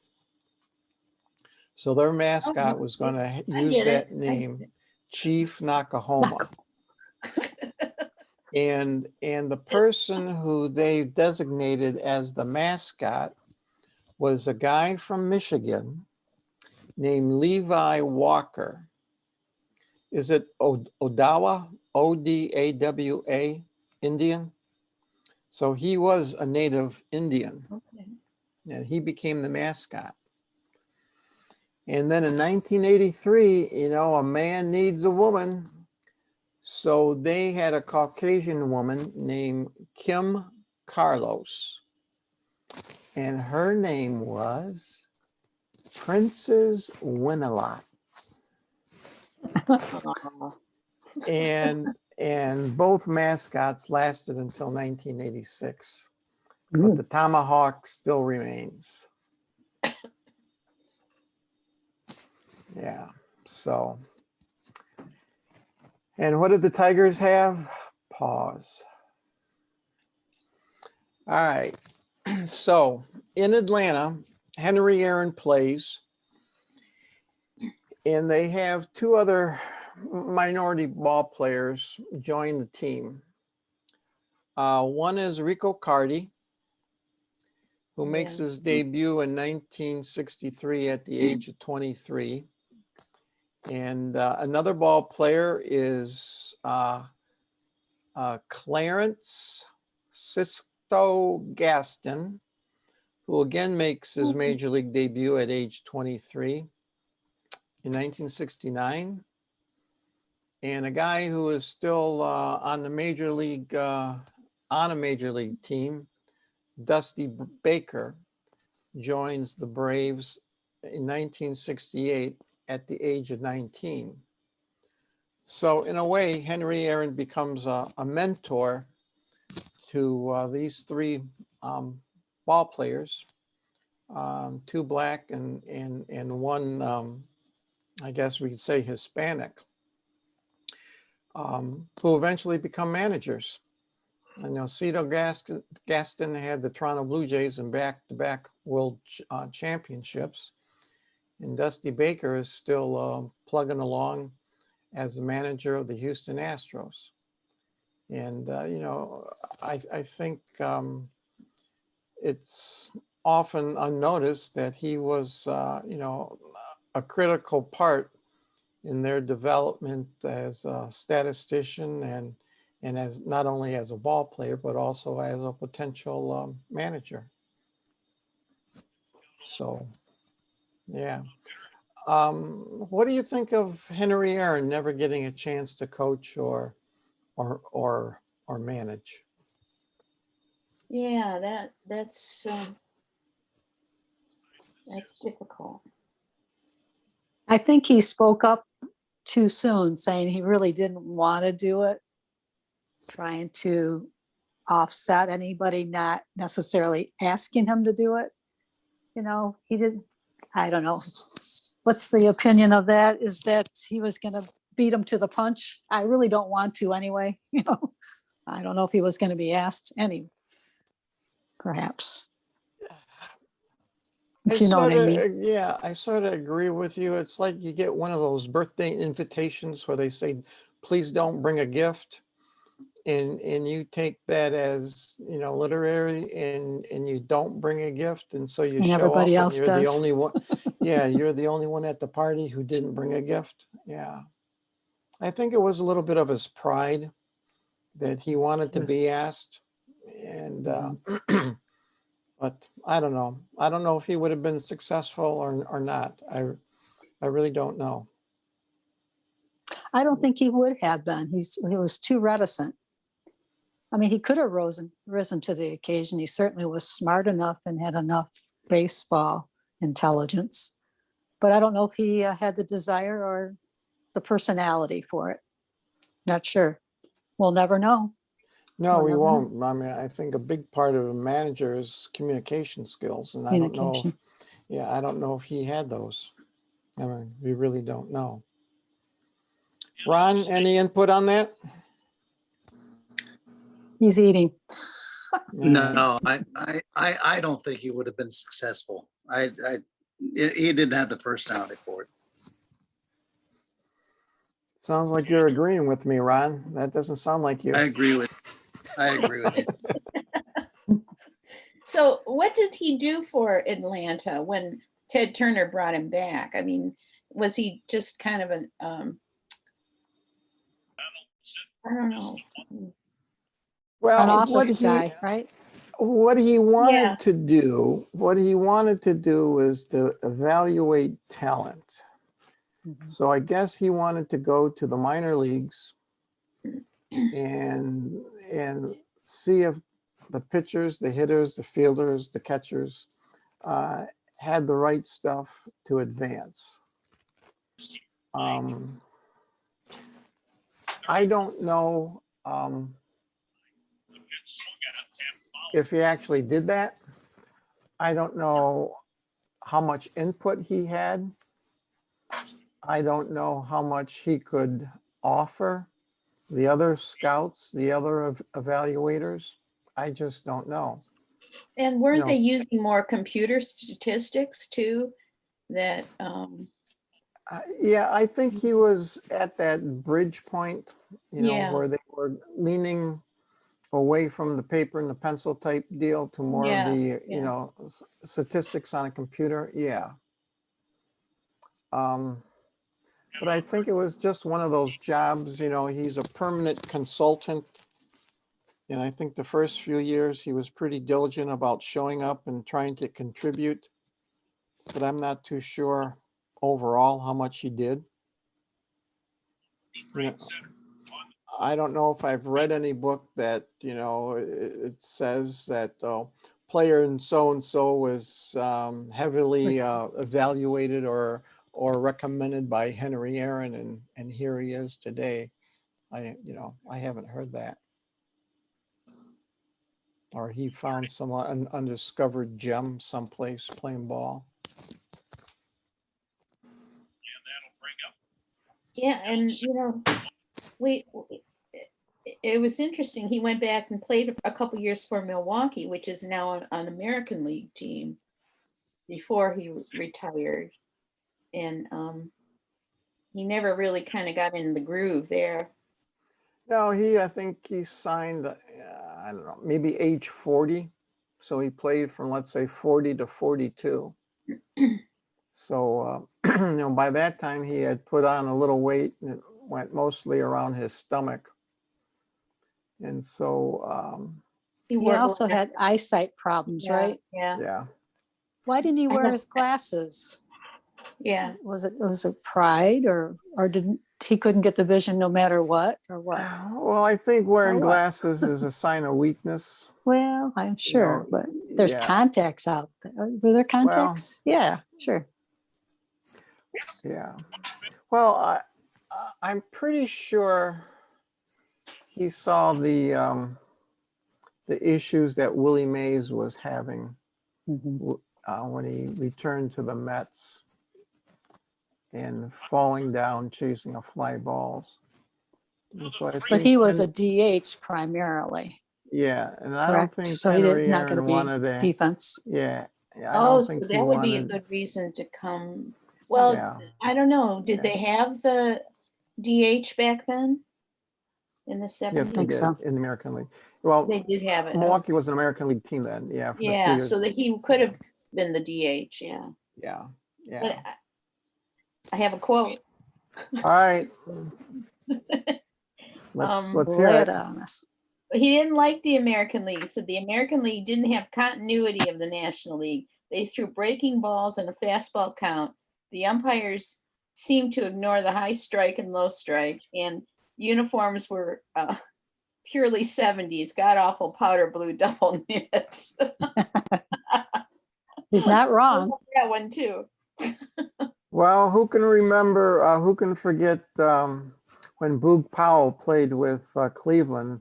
So their mascot was going to use get that it. name, Chief Nakahoma. And the person who they designated as the mascot was a guy from Michigan named Levi Walker. Is it Odawa? Odawa, Indian? So he was a native Indian, Okay. and he became the mascot. And then in 1983, you know, a man needs a woman. So they had a Caucasian woman named Kim Carlos, and her name was Princess Winalot. Aw. And both mascots lasted until 1986, but the tomahawk still remains. Yeah. So, and what did the Tigers have? Pause. All right. So in Atlanta, Henry Aaron plays, and they have two other minority ball players join the team. One is Rico Cardi, who makes Yeah. his debut in 1963 at the age of 23. And another ball player is Clarence Sisto Gaston, who again makes his major league debut at age 23 in 1969. And a guy who is still on a major league team, Dusty Baker, joins the Braves in 1968 at the age of 19. So in a way, Henry Aaron becomes a mentor to these three ball players, two black and one, I guess we could say Hispanic, who eventually become managers. I know Cito Gaston had the Toronto Blue Jays in back-to-back world championships, and Dusty Baker is still plugging along as the manager of the Houston Astros. And, you know, I think it's often unnoticed that he was, you know, a critical part in their development as a statistician and as not only as a ball player, but also as a potential manager. So, yeah. What do you think of Henry Aaron never getting a chance to coach or manage? Yeah, that's difficult. I think he spoke up too soon, saying he really didn't want to do it, trying to offset anybody not necessarily asking him to do it. You know, he didn't, I don't know. What's the opinion of that? Is that he was going to beat him to the punch? I really don't want to anyway. You know, I don't know if he was going to be asked any, perhaps. If you know what I mean. Yeah, I sort of agree with you. It's like you get one of those birthday invitations where they say, please don't bring a gift. And you take that as, you know, literary and you don't bring a gift. And so you And show everybody up and else you're the does. only one. Yeah, you're the only one at the party who didn't bring a gift. Yeah. I think it was a little bit of his pride that he wanted to be asked. And, but I don't know. I don't know if he would have been successful or not. I really don't know. I don't think he would have been. He was too reticent. I mean, he could have risen to the occasion. He certainly was smart enough and had enough baseball intelligence. But I don't know if he had the desire or the personality for it. Not sure. We'll never know. No, We'll we never know. won't. I mean, I think a big part of a manager is communication skills, and I don't know. Communication. Yeah, I don't know if he had those. I mean, we really don't know. Ron, any input on that? He's eating. No, I don't think he would have been successful. He didn't have the personality for it. Sounds like you're agreeing with me, Ron. That doesn't sound like you. I agree with you. So what did he do for Atlanta when Ted Turner brought him back? I mean, was he just kind of an, I don't know. An Well, office guy, right? what he wanted Yeah. to do, is to evaluate talent. Mhm. So I guess he wanted to go to the minor leagues and see if the pitchers, the hitters, the fielders, the catchers had the right stuff to advance. I don't know if he actually did that. I don't know how much input he had. I don't know how much he could offer the other scouts, the other evaluators. I just don't know. And weren't No. they using more computer statistics too? That, Yeah, I think he was at that bridge point, Yeah. where they were leaning away from the paper and the pencil type deal to more Yeah, of the, yeah. statistics on a computer. Yeah. But I think it was just one of those jobs, he's a permanent consultant. And I think the first few years he was pretty diligent about showing up and trying to contribute. But I'm not too sure overall how much he did. I don't know if I've read any book that, it says that player and so was heavily evaluated or recommended by Henry Aaron, and here he is today. I haven't heard that. Or he found some undiscovered gem someplace playing ball. Yeah, and it was interesting. He went back and played a couple years for Milwaukee, which is now an American League team, before he retired. And he never really kind of got in the groove there. No, I think he signed, I don't know, maybe age 40. So he played from, let's say, 40 to 42. So, by that time he had put on a little weight, and it went mostly around his stomach. And so, He He worked also like- had eyesight problems, Yeah, right? Yeah, yeah. Why didn't he I wear know. his glasses? yeah. Was it pride or didn't he couldn't get the vision no matter what or what? Well, I think wearing Or what? glasses is a sign of weakness. Well, I'm sure, but there's yeah. contacts out there. Were there contacts? Yeah, sure. Yeah. Well, I'm pretty sure he saw the issues that Willie Mays was having Mhm. when he returned to the Mets and falling down chasing a fly balls. And so I But think he was a DH primarily, yeah, and I don't correct? think So he Henry not going Aaron to wanted be to. defense. Yeah, I Oh, don't so think he that would be a wanted. good reason to come. Well, Yeah. I don't know. Did Yeah. they have the DH back then in the 70s? Yes, they think did so. in the American League. Well, They did have it. Milwaukee was an American League team then. Yeah, for a few Yeah, years. so that he could have been the DH. Yeah. Yeah, yeah. But I have a quote. All right. Let's hear Lay it. it on us. He didn't like the American League. He said the American League didn't have continuity of the National League. They threw breaking balls and a fastball count. The umpires seemed to ignore the high strike and low strike, and uniforms were purely 70s, god awful powder blue double knits. He's not wrong. That one too. Well, who can remember, who can forget when Boog Powell played with Cleveland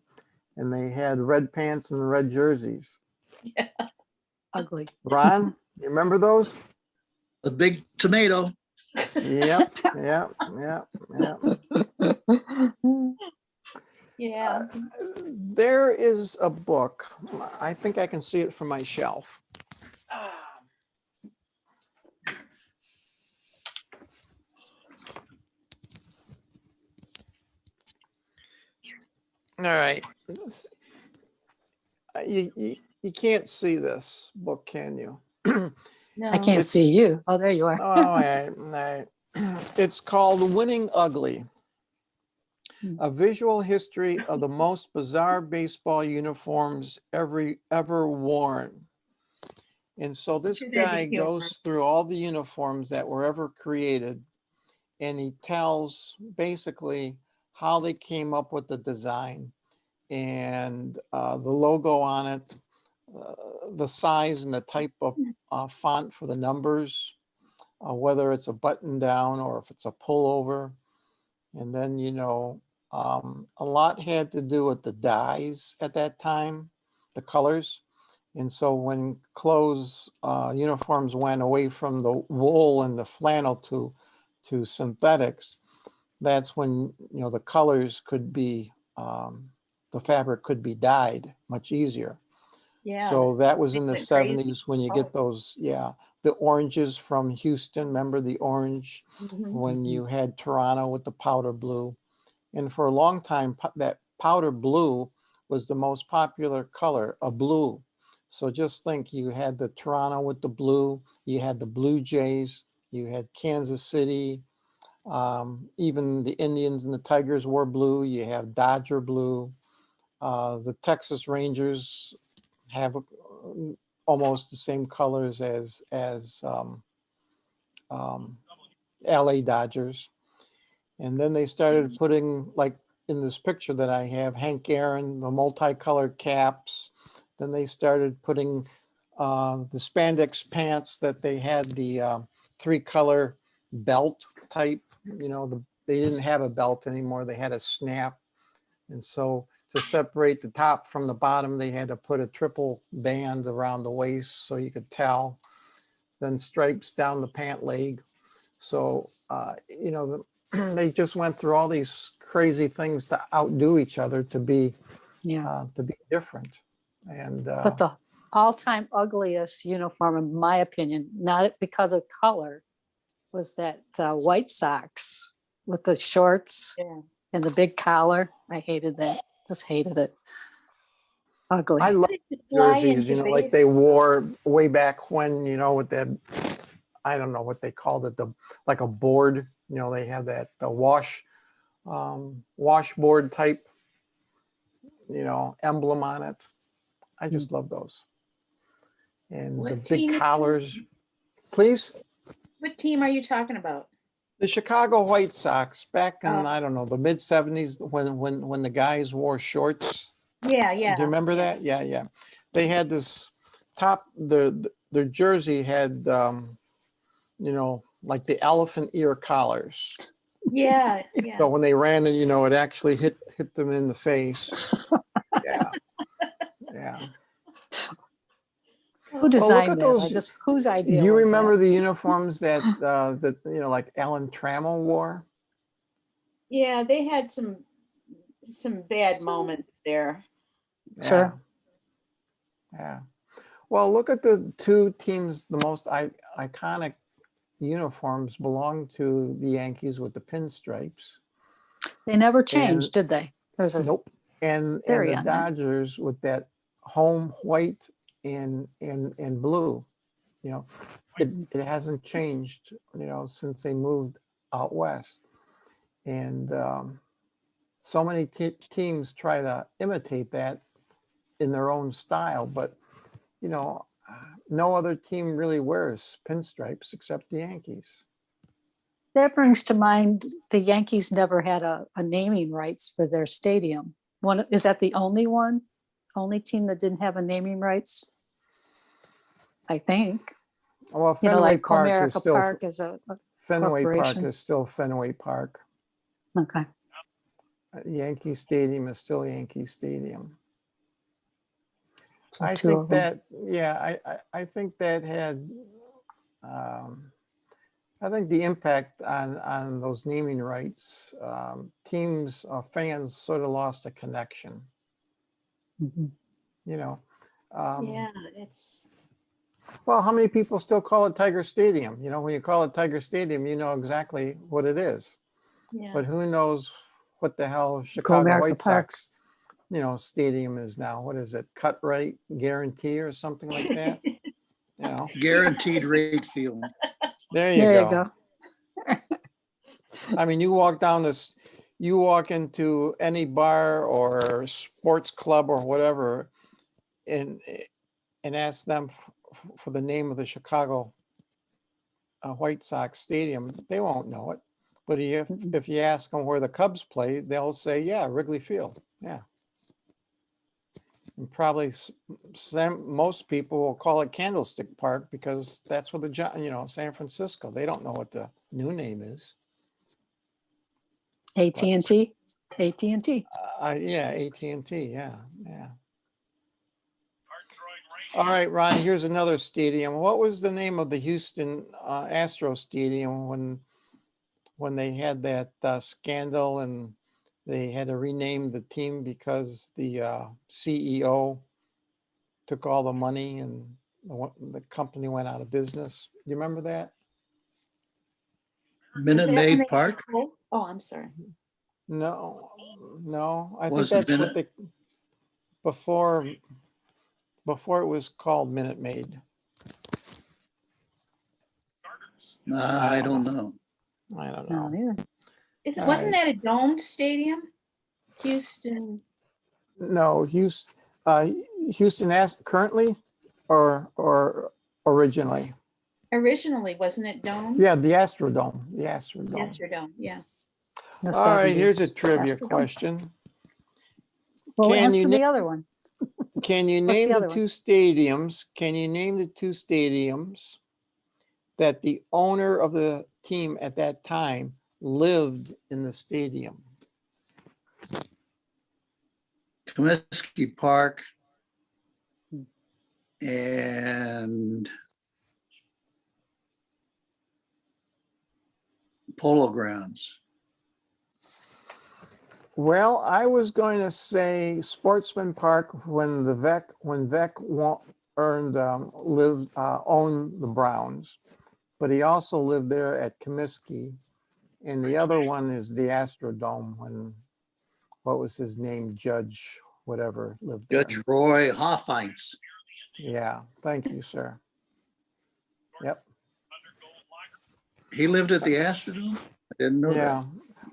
and they had red pants and red jerseys? Ugly. Ron, you remember those? A big tomato. Yep, yep, yep, yep. Yeah. There is a book. I think I can see it from my shelf. All right. You can't see this book, can you? No. I can't It's- see you. Oh, there you are. Oh, all right, all right. It's called Winning Ugly, a visual history of the most bizarre baseball uniforms ever worn. And so this Should that guy be goes humorous? through all the uniforms that were ever created, and he tells basically how they came up with the design and the logo on it, the size and the type of font for the numbers, whether it's a button down or if it's a pullover. And then, a lot had to do with the dyes at that time, the colors. And so when clothes, uniforms went away from the wool and the flannel to synthetics, that's when, the colors could be, the fabric could be dyed much easier. Yeah. So that was in the went crazy. 70s when you get those, the oranges from Houston. Remember the orange Mhm. when you had Toronto with the powder blue? And for a long time, that powder blue was the most popular color of blue. So just think, you had the Toronto with the blue, you had the Blue Jays, you had Kansas City, even the Indians and the Tigers wore blue. You have Dodger blue. The Texas Rangers have almost the same colors as LA Dodgers. And then they started putting, like in this picture that I have, Hank Aaron, the multicolored caps. Then they started putting the spandex pants that they had the 3-color belt type. They didn't have a belt anymore. They had a snap. And so to separate the top from the bottom, they had to put a triple band around the waist so you could tell. Then stripes down the pant leg. So, they just went through all these crazy things to outdo each other, to be Yeah. different. And But the all-time ugliest uniform, in my opinion, not because of color, was that White Sox with the shorts Yeah. and the big collar. I hated that. Just hated it. Ugly. I love Fly jerseys, into like they wore way back when, with that, I don't know what they called it, like a board, they have that the washboard type, emblem on it. I just love those. And What the team big is collars, please. What team are you talking about? The Chicago White Sox back in, Oh. I don't know, the mid 70s, when the guys wore shorts. Yeah, yeah. Do you remember that? Yeah, yeah. They had this top, their jersey had, like the elephant ear collars. Yeah, yeah. So when they ran, it actually hit them in the face. Yeah, yeah. Who designed at that? those- Just whose idea You was remember that? the uniforms that like Alan Trammell wore? Yeah, they had some bad moments there. Sure. Yeah. Well, look at the two teams, the most iconic uniforms belong to the Yankees with the pinstripes. They never changed, did they? There's a Nope. And theory the on that. Dodgers with that home white and blue. It hasn't changed, since they moved out west. And so many teams try to imitate that in their own style, but no other team really wears pinstripes except the Yankees. That brings to mind the Yankees never had a naming rights for their stadium. one, is that the only one? Only team that didn't have a naming rights? I think, Well, you know, Fenway like Park is Comerica still, Park is a Fenway Park corporation. is still Fenway Park. Okay. Yankee Stadium is still Yankee Stadium. So I two think of them. that, yeah, I think that had, I think the impact on those naming rights, teams, fans sort of lost a connection, Mhm. you know. Yeah, it's, Well, how many people still call it Tiger Stadium? You know, when you call it Tiger Stadium, you know exactly what it is. yeah. But who knows what the hell Chicago Comerica White Park. Sox, you know, stadium is now. What is it? Cut right guarantee or something like that? You know, Guaranteed rate field. there you There you go. go. I mean, you walk down this, you walk into any bar or sports club or whatever, and ask them for the name of the Chicago White Sox stadium, they won't know it. But Mm-mm. if you ask them where the Cubs play, they'll say, yeah, Wrigley Field. Yeah. And probably most people will call it Candlestick Park because that's what you know, San Francisco, they don't know what the new name is. AT&T. AT&T. Yeah, AT&T, yeah, yeah. Hard throwing All right. right, Ron, here's another stadium. What was the name of the Houston Astro Stadium when they had that scandal and they had to rename the team because the CEO took all the money and the company went out of business? Do you remember that? Minute Is that when Maid they- Park? Oh, I'm sorry. No, no. I think Was it that's what Minute? they before it was called Minute Maid. Starters. I don't know. I don't No, know. neither. All Wasn't right. that a domed stadium? Houston, No, Houston currently or originally? originally, wasn't it domed? Yeah, the Astrodome. The Astrodome. Astrodome, yeah. The All right, here's a 70s. trivia Astrodome. question. Well, Can you answer name the other one. Can you What's name the the other one? two stadiums? Can you name the two stadiums that the owner of the team at that time lived in the stadium? Comiskey Park Hmm. and Polo Grounds. Well, I was going to say Sportsman Park when owned the Browns, but he also lived there at Comiskey. And the other one is the Astrodome when, what was his name, Judge whatever lived there. Judge Roy Hoffeitz. Yeah, thank you, sir. Yep. He lived at the Astrodome? I didn't know Yeah. that.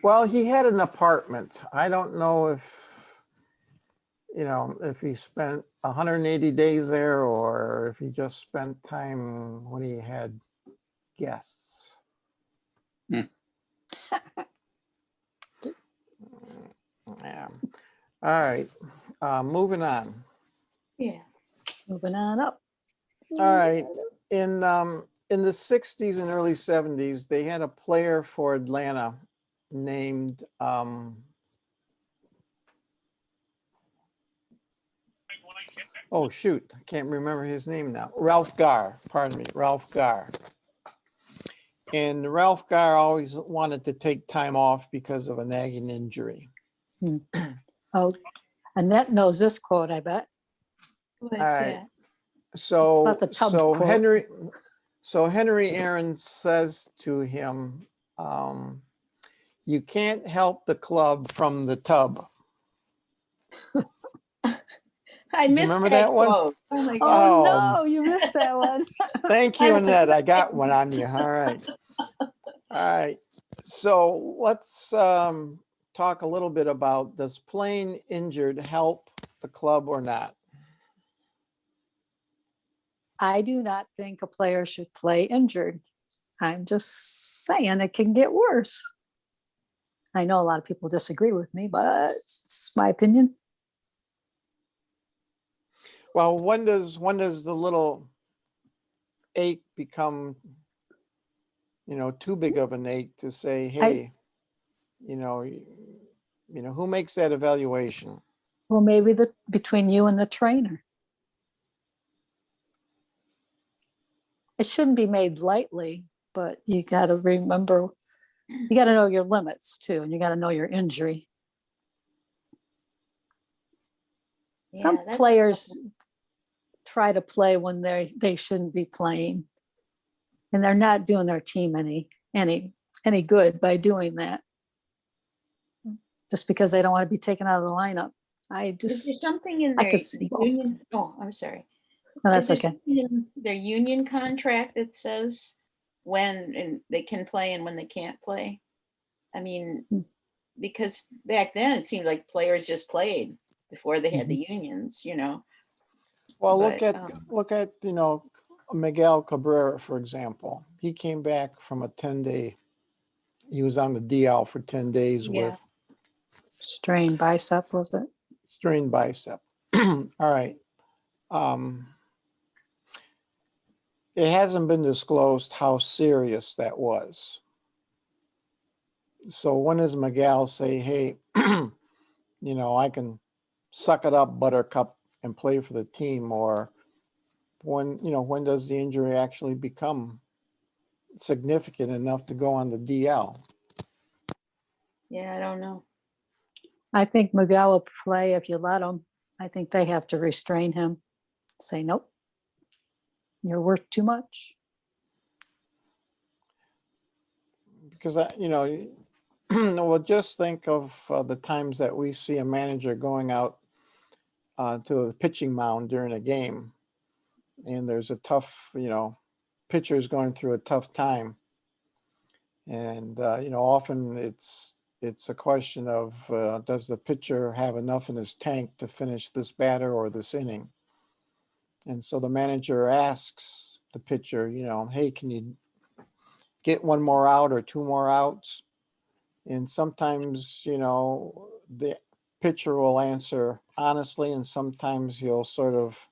Well, he had an apartment. I don't know if, you know, if he spent 180 days there or if he just spent time when he had guests. Hmm. Yeah. All right. Moving on. Yeah. Moving on up. All right. In the 60s and early 70s, they had a player for Atlanta named oh shoot, I can't remember his name now. Ralph Garr, pardon me, Ralph Garr. And Ralph Garr always wanted to take time off because of a nagging injury. Oh, Annette knows this quote, I bet. What's right. that? So About the tub quote. Henry Aaron says to him, you can't help the club from the tub. I You missed remember that that one? quote. Oh my God. Oh, Oh. no, you missed that one. Thank you, Annette. I got one on you. All right. All right. So let's talk a little bit about, does playing injured help the club or not? I do not think a player should play injured. I'm just saying it can get worse. I know a lot of people disagree with me, but it's my opinion. Well, when does the little ache become, too big of an ache to say, hey, who makes that evaluation? Well, maybe between you and the trainer. It shouldn't be made lightly, but you got to remember, you got to know your limits too, and you got to know your injury. Some Yeah, that's- players try to play when they shouldn't be playing, and they're not doing their team any good by doing that. Just because they don't want to be taken out of the lineup. Is there something in I their could see both. union? Oh, I'm sorry. No, Is that's there okay. something in their union contract that says when they can play and when they can't play? I mean, Hmm. because back then it seemed like players just played before they had Mm-hmm. the unions, Well, But, look at Miguel Cabrera, for example. He came back from a 10-day. He was on the DL for 10 days Yeah. with Strained bicep, was it? strained bicep. All right. It hasn't been disclosed how serious that was. So when does Miguel say, hey, I can suck it up, buttercup, and play for the team? Or when does the injury actually become significant enough to go on the DL? yeah, I don't know. I think Miguel will play if you let him. I think they have to restrain him. Say, nope, you're worth too much. Because well, just think of the times that we see a manager going out to the pitching mound during a game, and there's a tough, pitcher's going through a tough time, and often it's a question of does the pitcher have enough in his tank to finish this batter or this inning? And so the manager asks the pitcher, hey, can you get one more out or two more outs? And sometimes, the pitcher will answer honestly, and sometimes he'll sort of,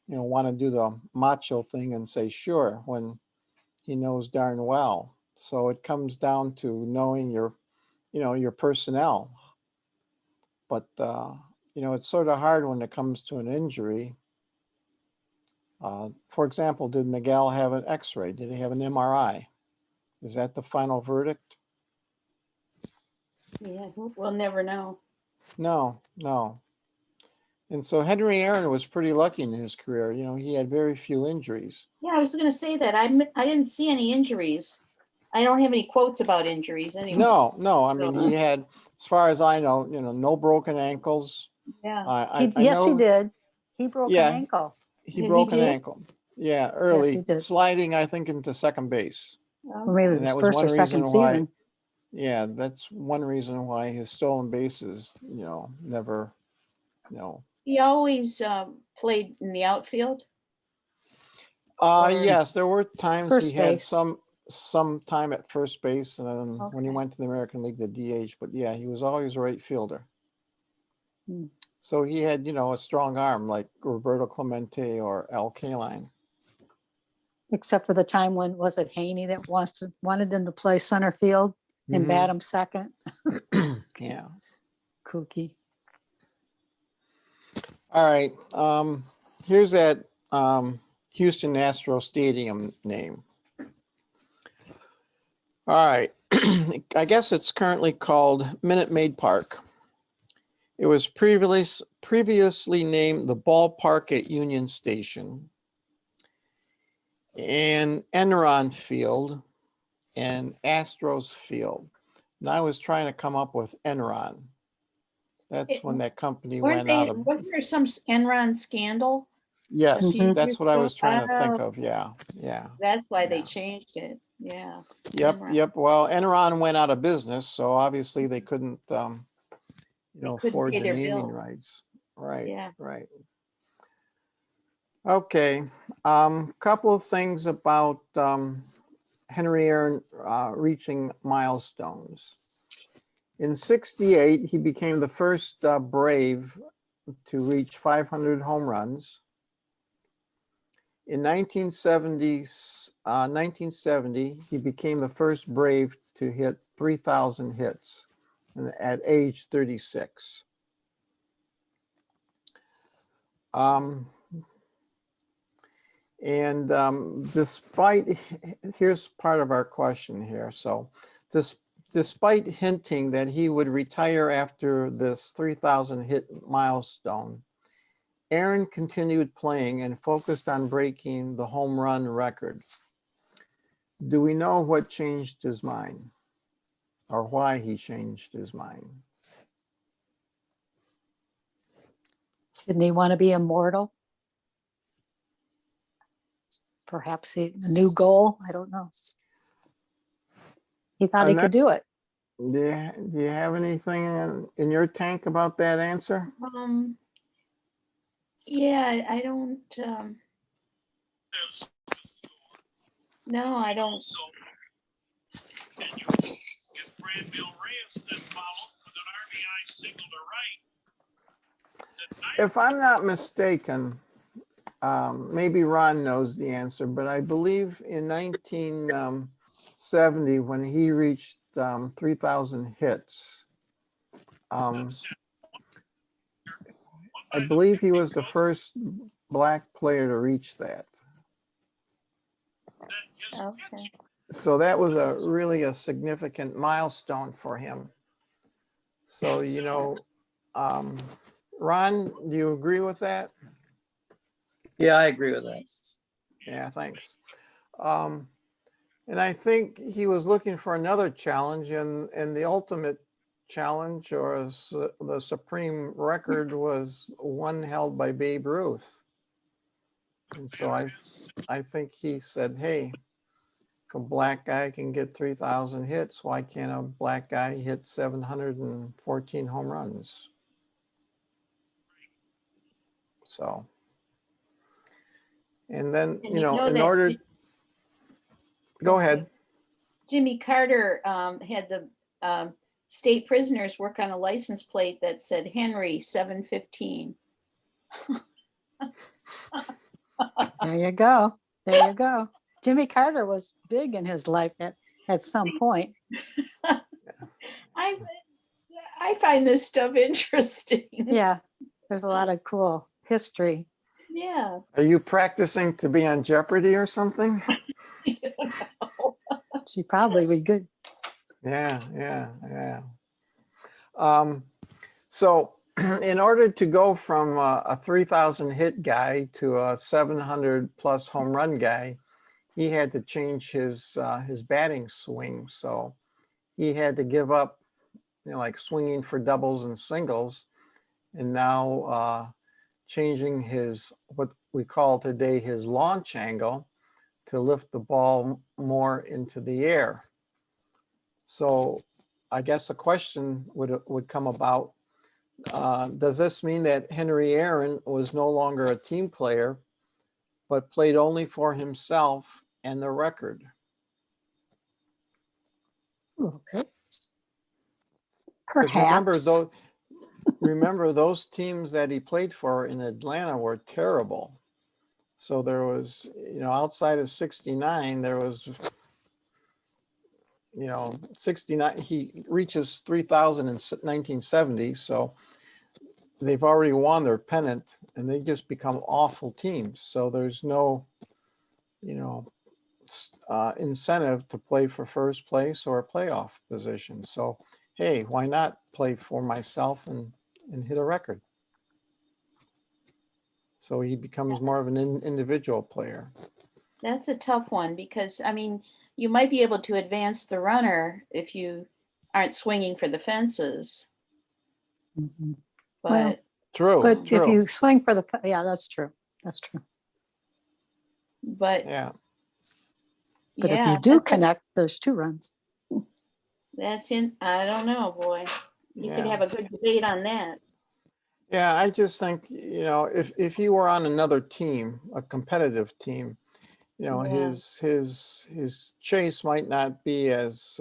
want to do the macho thing and say, sure, when he knows darn well. So it comes down to knowing your personnel. But, it's sort of hard when it comes to an injury. For example, did Miguel have an x-ray? Did he have an MRI? Is that the final verdict? Yeah, we'll never know. No. And so Henry Aaron was pretty lucky in his career. He had very few injuries. Yeah, I was going to say that. I didn't see any injuries. I don't have any quotes about injuries anyway. No. I mean, he had, as far as I know, no broken ankles. Yeah. I Yes, he know did. He broke Yeah. an ankle. he He broke an did? ankle. Yeah, Yes, early, he did. sliding, I think, into second base. Or maybe it And was that was first one or second reason why, season. yeah, that's one reason why his stolen bases, never, He always played in the outfield. Or- Yes, there were times First he had base. some time at first base, and then when he Okay. went to the American League, the DH. But yeah, he was always a right fielder. Hmm. So he had, a strong arm like Roberto Clemente or Al Kaline. Except for the time when, was it Haney that wanted him to play center field and bat him second? Yeah. Kooky. All right. Here's that Houston Astro Stadium name. All right. I guess it's currently called Minute Maid Park. It was previously named the Ballpark at Union Station and Enron Field and Astros Field. And I was trying to come up with Enron. That's when that company went out of. Wasn't there some Enron scandal? Yes, Mhm. that's what I was trying to think Oh. of. Yeah. That's why Yeah. they changed it. Yeah. Enron. Yep. Well, Enron went out of business, so obviously they couldn't, couldn't afford pay the their naming bills. rights. Right. Yeah. Right. Okay. Couple of things about Henry Aaron reaching milestones. In 68, he became the first Brave to reach 500 home runs. In 1970, he became the first Brave to hit 3,000 hits at age 36. Despite, here's part of our question here. So despite hinting that he would retire after this 3,000 hit milestone, Aaron continued playing and focused on breaking the home run record. Do we know what changed his mind or why he changed his mind? Didn't he want to be immortal? Perhaps a new goal. I don't know. He thought he could do it. Do you have anything in your tank about that answer? Yeah, I don't, There's no, I don't. also, and you get Granville Reyes that followed with an RBI single to right. If I'm not mistaken, maybe Ron knows the answer, but I believe in 1970, when he reached 3,000 hits, I believe he was the first black player to reach that. Okay. So that was really a significant milestone for him. So, you know, Ron, do you agree with that? Yeah, I agree with that. Yeah, thanks. And I think he was looking for another challenge, and the ultimate challenge, or the supreme record, was one held by Babe Ruth. And so I think he said, hey, if a black guy can get 3,000 hits, why can't a black guy hit 714 home runs? So, and then, And you know, in that order, go ahead. Jimmy Carter had the state prisoners work on a license plate that said Henry 715. There you go. There you go. Jimmy Carter was big in his life at some point. I find this stuff interesting. Yeah, there's a lot of cool history. Yeah. Are you practicing to be on Jeopardy or something? She probably would good. Yeah. So in order to go from a 3,000 hit guy to a 700 plus home run guy, he had to change his batting swing. So he had to give up, you know, like swinging for doubles and singles, and now changing his, what we call today, his launch angle, to lift the ball more into the air. So I guess a question would come about, does this mean that Henry Aaron was no longer a team player, but played only for himself and the record? Okay. 'Cause Perhaps. remember those teams that he played for in Atlanta were terrible. So there was, you know, outside of 69, there was, you know, 69, he reaches 3,000 in 1970. So they've already won their pennant and they just become awful teams. So there's no, you know, incentive to play for first place or a playoff position. So, hey, why not play for myself and hit a record? So he becomes more of an individual player. That's a tough one because, I mean, you might be able to advance the runner if you aren't swinging for the fences, Mhm. but Well, True. But true. if you swing for the, yeah, that's true. That's true. but Yeah. But if yeah, you do connect, there's 2 runs. that's in, I don't know, boy. You could Yeah. have a good debate on that. Yeah, I just think, you know, if he were on another team, a competitive team, you know, Yeah. his chase might not be as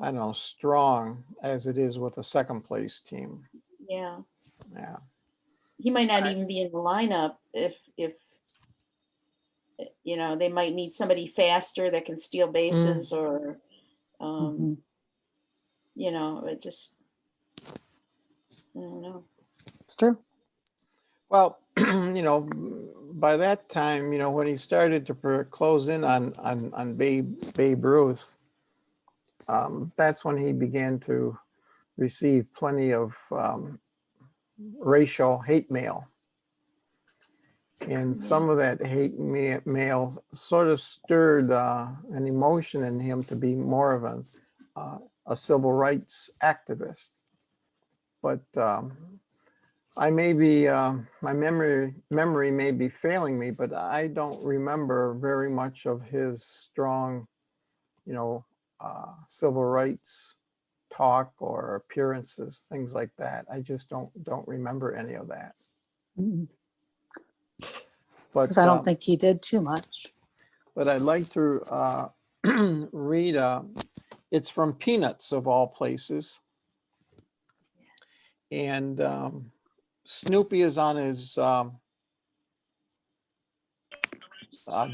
I don't know, strong as it is with a second place team. Yeah. Yeah. He might not Right. even be in the lineup if you know, they might need somebody faster that can steal bases or Mhm. you know, it just I don't know. It's true. Well, you know, by that time, you know, when he started to close in on Babe Ruth, that's when he began to receive plenty of racial hate mail. And some of that hate mail sort of stirred an emotion in him to be more of a civil rights activist. But I may be, my memory may be failing me, but I don't remember very much of his strong, you know, civil rights talk or appearances, things like that. I just don't remember any of that. But Because I don't think he did too much. but I'd like to read. It's from Peanuts of all places, and Snoopy is on his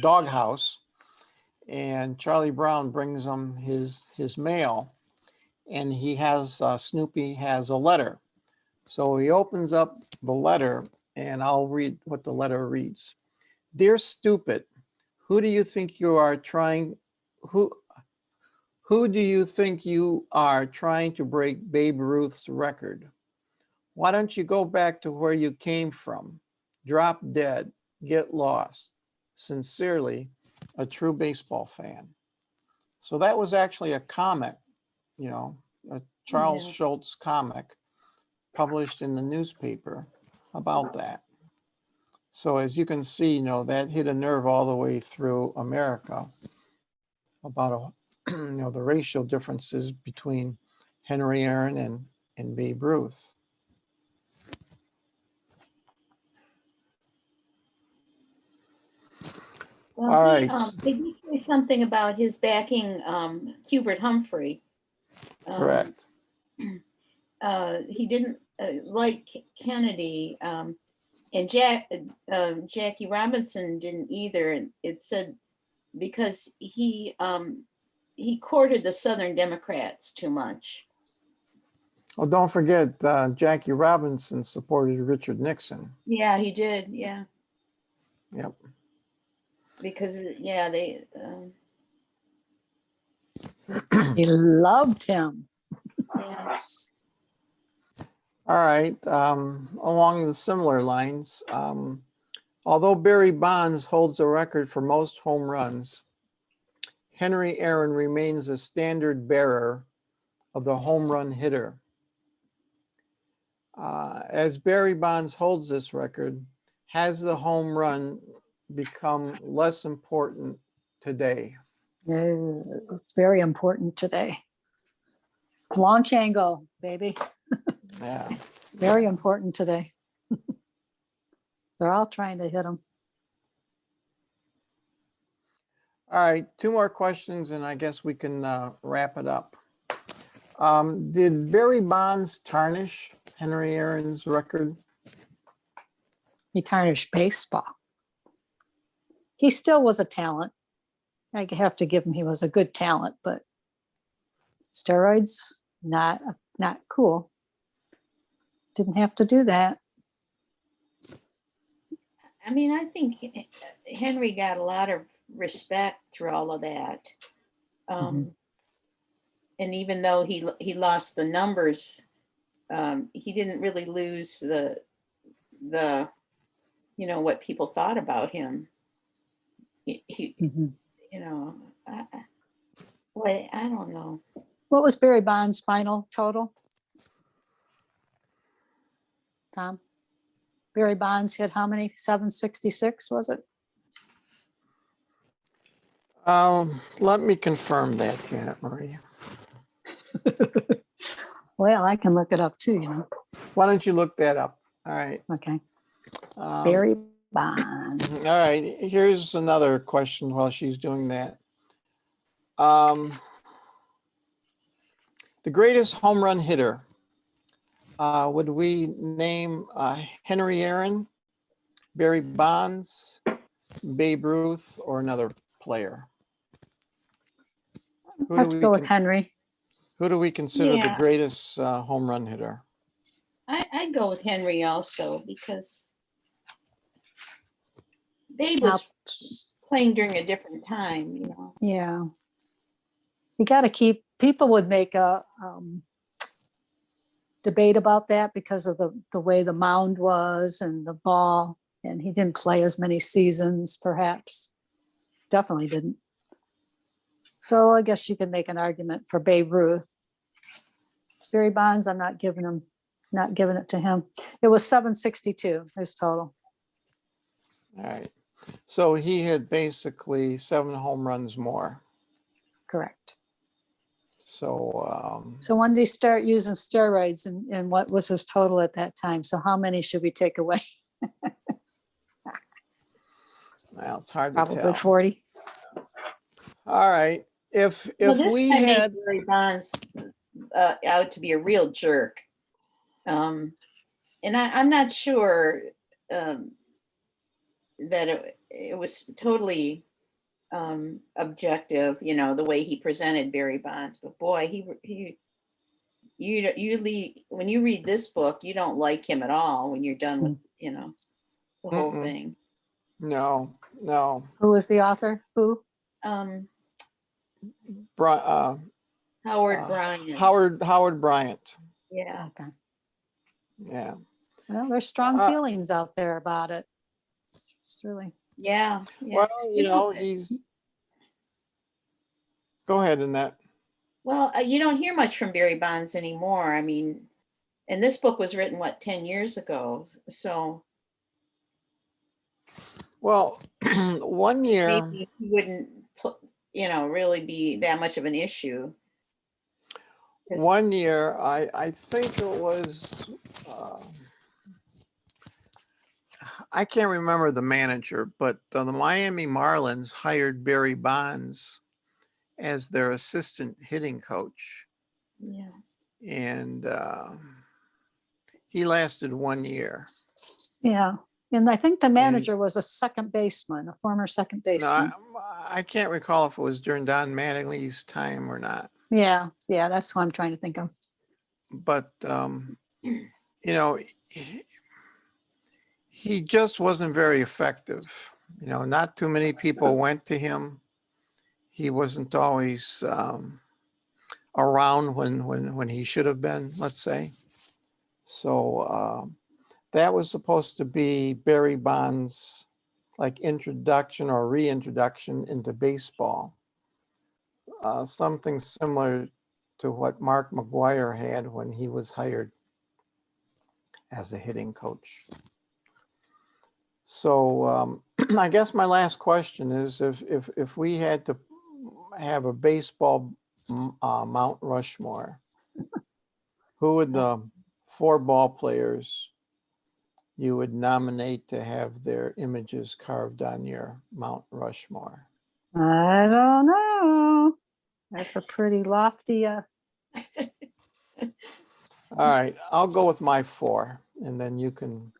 doghouse, and Charlie Brown brings him his mail, and he has Snoopy has a letter. So he opens up the letter, and I'll read what the letter reads. Dear Stupid, who do you think you are trying? Who do you think you are trying to break Babe Ruth's record? Why don't you go back to where you came from? Drop dead, get lost. Sincerely, a true baseball fan. So that was actually a comic, you know, a Charles Yeah. Schultz comic published in the newspaper about that. So as you can see, you know, that hit a nerve all the way through America about you know, the racial differences between Henry Aaron and Babe Ruth. Well, All he, right. they did say something about his backing Hubert Humphrey. Correct. He didn't like Kennedy, and Jackie Robinson didn't either. And it said because he courted the Southern Democrats too much. Well, don't forget Jackie Robinson supported Richard Nixon. Yeah, he did. Yeah, Yep. because yeah, they. He loved him. Yeah. All right. Along the similar lines, although Barry Bonds holds the record for most home runs, Henry Aaron remains a standard bearer of the home run hitter. As Barry Bonds holds this record, has the home run become less important today? It's very important today. Launch angle, baby. Yeah. Very important today. They're all trying to hit him. All right, two more questions and I guess we can wrap it up. Did Barry Bonds tarnish Henry Aaron's record? He tarnished baseball. He still was a talent. I have to give him, he was a good talent, but steroids, not cool. Didn't have to do that. I mean, I think Henry got a lot of respect through all of that. And even though he lost the numbers, he didn't really lose the you know what people thought about him. He you know, I don't know. What was Barry Bonds' final total? Tom? Barry Bonds hit how many? 766, was it? Let me confirm that, Janet Marie. Well, I can look it up too, you know. Why don't you look that up? All right. Okay. Barry Bonds. All right, here's another question while she's doing that. The greatest home run hitter. Would we name Henry Aaron, Barry Bonds, Babe Ruth, or another player? I have to go with Henry. Who do we consider the Yeah. greatest home run hitter? I'd go with Henry also because Babe Now, was playing during a different time, you know. yeah. You got to keep, people would make a debate about that because of the way the mound was and the ball, and he didn't play as many seasons, perhaps. Definitely didn't. So I guess you could make an argument for Babe Ruth. Barry Bonds, I'm not giving it to him. It was 762, his total. All right. So he had basically 7 home runs more. Correct. So So when did he start using steroids, and what was his total at that time? So how many should we take away? well, it's hard to Probably tell. 40. All right. If Well, this we guy made had, Barry Bonds out to be a real jerk. And I'm not sure that it was totally objective, you know, the way he presented Barry Bonds. But boy, when you read this book, you don't like him at all when you're done with, you know, the whole Mm-mm. thing. no. Who was the author? Who? Howard Bryant. Howard Bryant. Yeah. Okay. Yeah. Well, there's strong feelings out there about it. It's really. Yeah. Well, you know, he's. Go ahead, Annette. Well, you don't hear much from Barry Bonds anymore. I mean, and this book was written, what, 10 years ago? So Well, one year. maybe he wouldn't, you know, really be that much of an issue. 'Cause- One year, I think it was, I can't remember the manager, but the Miami Marlins hired Barry Bonds as their assistant hitting coach. Yeah. And he lasted 1 year. Yeah. And I think the manager was a second baseman, a former second No, baseman. I can't recall if it was during Don Mattingly's time or not. Yeah. Yeah. That's what I'm trying to think of. But, you know, he just wasn't very effective. You know, not too many people went to him. He wasn't always around when he should have been, let's say. So that was supposed to be Barry Bonds' like introduction or reintroduction into baseball. Something similar to what Mark McGuire had when he was hired as a hitting coach. So I guess my last question is if we had to have a baseball Mount Rushmore, who would the 4 ball players you would nominate to have their images carved on your Mount Rushmore? I don't know. That's a pretty lofty. All right, I'll go with my 4, and then you can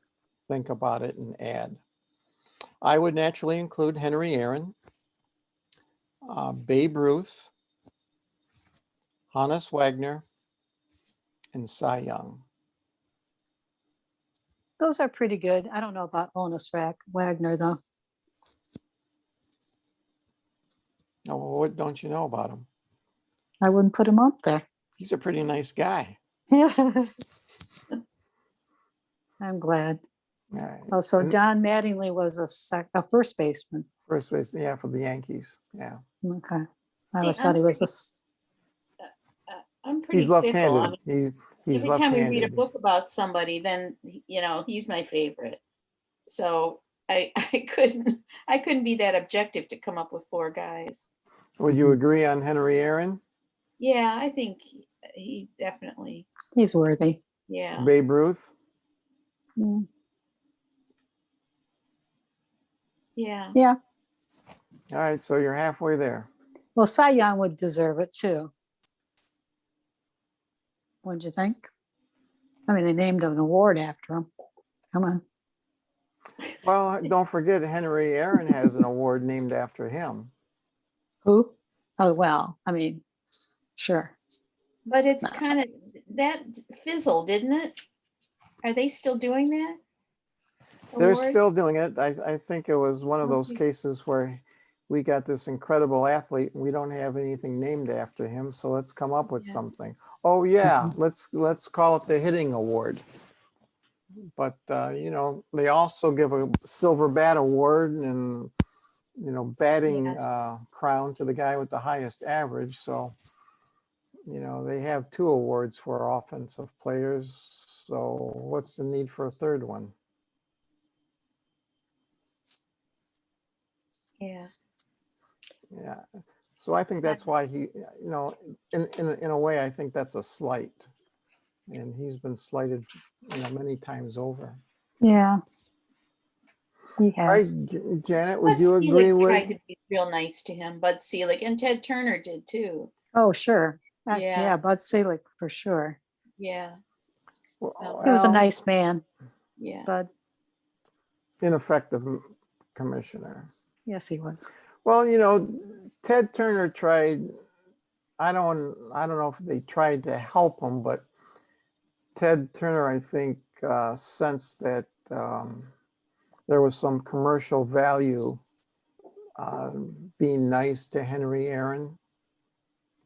think about it and add. I would naturally include Henry Aaron, Babe Ruth, Hannes Wagner, and Cy Young. Those are pretty good. I don't know about Honus Wagner, though. Oh, well, what don't you know about him? I wouldn't put him up there. He's a pretty nice guy. Yeah. I'm glad. All right. Oh, so And Don Mattingly was a first baseman. first base, yeah, for the Yankees. Yeah, Okay. I See, always thought he was I'm pretty he's fickle. I left-handed. mean, He's every time we read a left-handed. book about somebody, then, you know, he's my favorite. So I couldn't be that objective to come up with 4 guys. Would you agree on Henry Aaron? Yeah, I think he definitely, he's worthy. yeah. Babe Ruth? Mm, Yeah. Yeah. All right, so you're halfway there. Well, Cy Young would deserve it too. What'd you think? I mean, they named an award after him. Come on. Well, don't forget Henry Aaron has an award named after him. Who? Oh, well, I mean, sure. But it's No. kind of, that fizzled, didn't it? Are they still doing that? They're Award? still doing it. I think it was one of those Okay. cases where we got this incredible athlete and we don't have anything named after him. So let's come up with Yeah. something. Oh yeah, let's call it the hitting award. But you know, they also give a silver bat award and you know batting crown to the guy with the highest average. So you know they have 2 awards for offensive players. So what's the need for a third one? Yeah. Yeah. So I think that's why he, you know, in a way, I think that's a slight. And he's been slighted, you know, many times over. Yeah. He All right, has. Janet, would Bud you agree Selig tried with? to be real nice to him. Bud Selig and Ted Turner did too. Oh, sure. Yeah. Yeah, Bud Selig for sure. Yeah. He was a Well, nice man, Yeah. but ineffective commissioner. yes, he was. Well, you know, Ted Turner tried. I don't know if they tried to help him, but Ted Turner, I think, sensed that there was some commercial value being nice to Henry Aaron,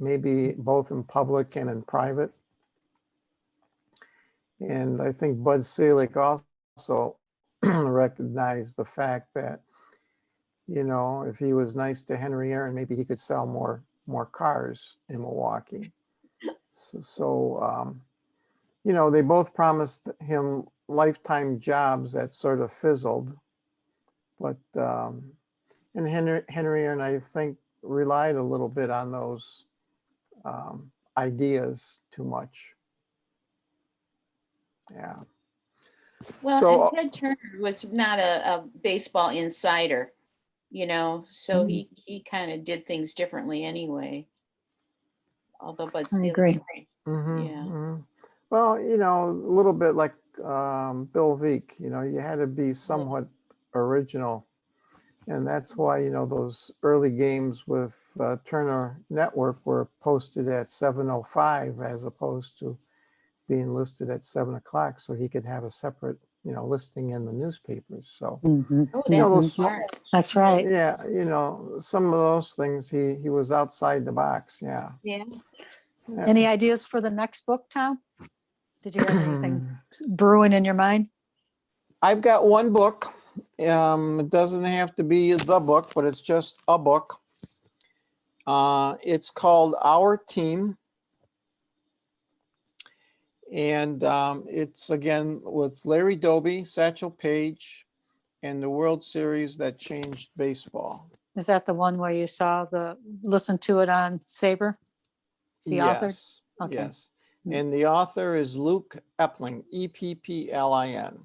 maybe both in public and in private. And I think Bud Selig also recognized the fact that, you know, if he was nice to Henry Aaron, maybe he could sell more cars in Milwaukee. So you know, they both promised him lifetime jobs that sort of fizzled. But and Henry Aaron, I think, relied a little bit on those ideas too much. Yeah. Well, So and Ted Turner was not a baseball insider, you know, so he kind of did things differently anyway. Although Bud I Selig, agree. yeah. Well, you know, a little bit like Bill Veeck, you know, you had to be somewhat original. And that's why, you know, those early games with Turner Network were posted at 7:05 as opposed to being listed at 7 o'clock so he could have a separate, you know, listing in the newspapers. So, Mhm. Oh, you know, that's those smart. That's right. yeah, you know, some of those things he was outside the box. Yeah. Yeah. Yeah. Any ideas for the next book, Tom? Did you have anything brewing in your mind? I've got one book. It doesn't have to be the book, but it's just a book. It's called Our Team. And it's again with Larry Doby, Satchel Paige, and the World Series that changed baseball. Is that the one where you saw listen to it on SABR? The author? Yes. Okay. Yes. And the author is Luke Epling, Epplin.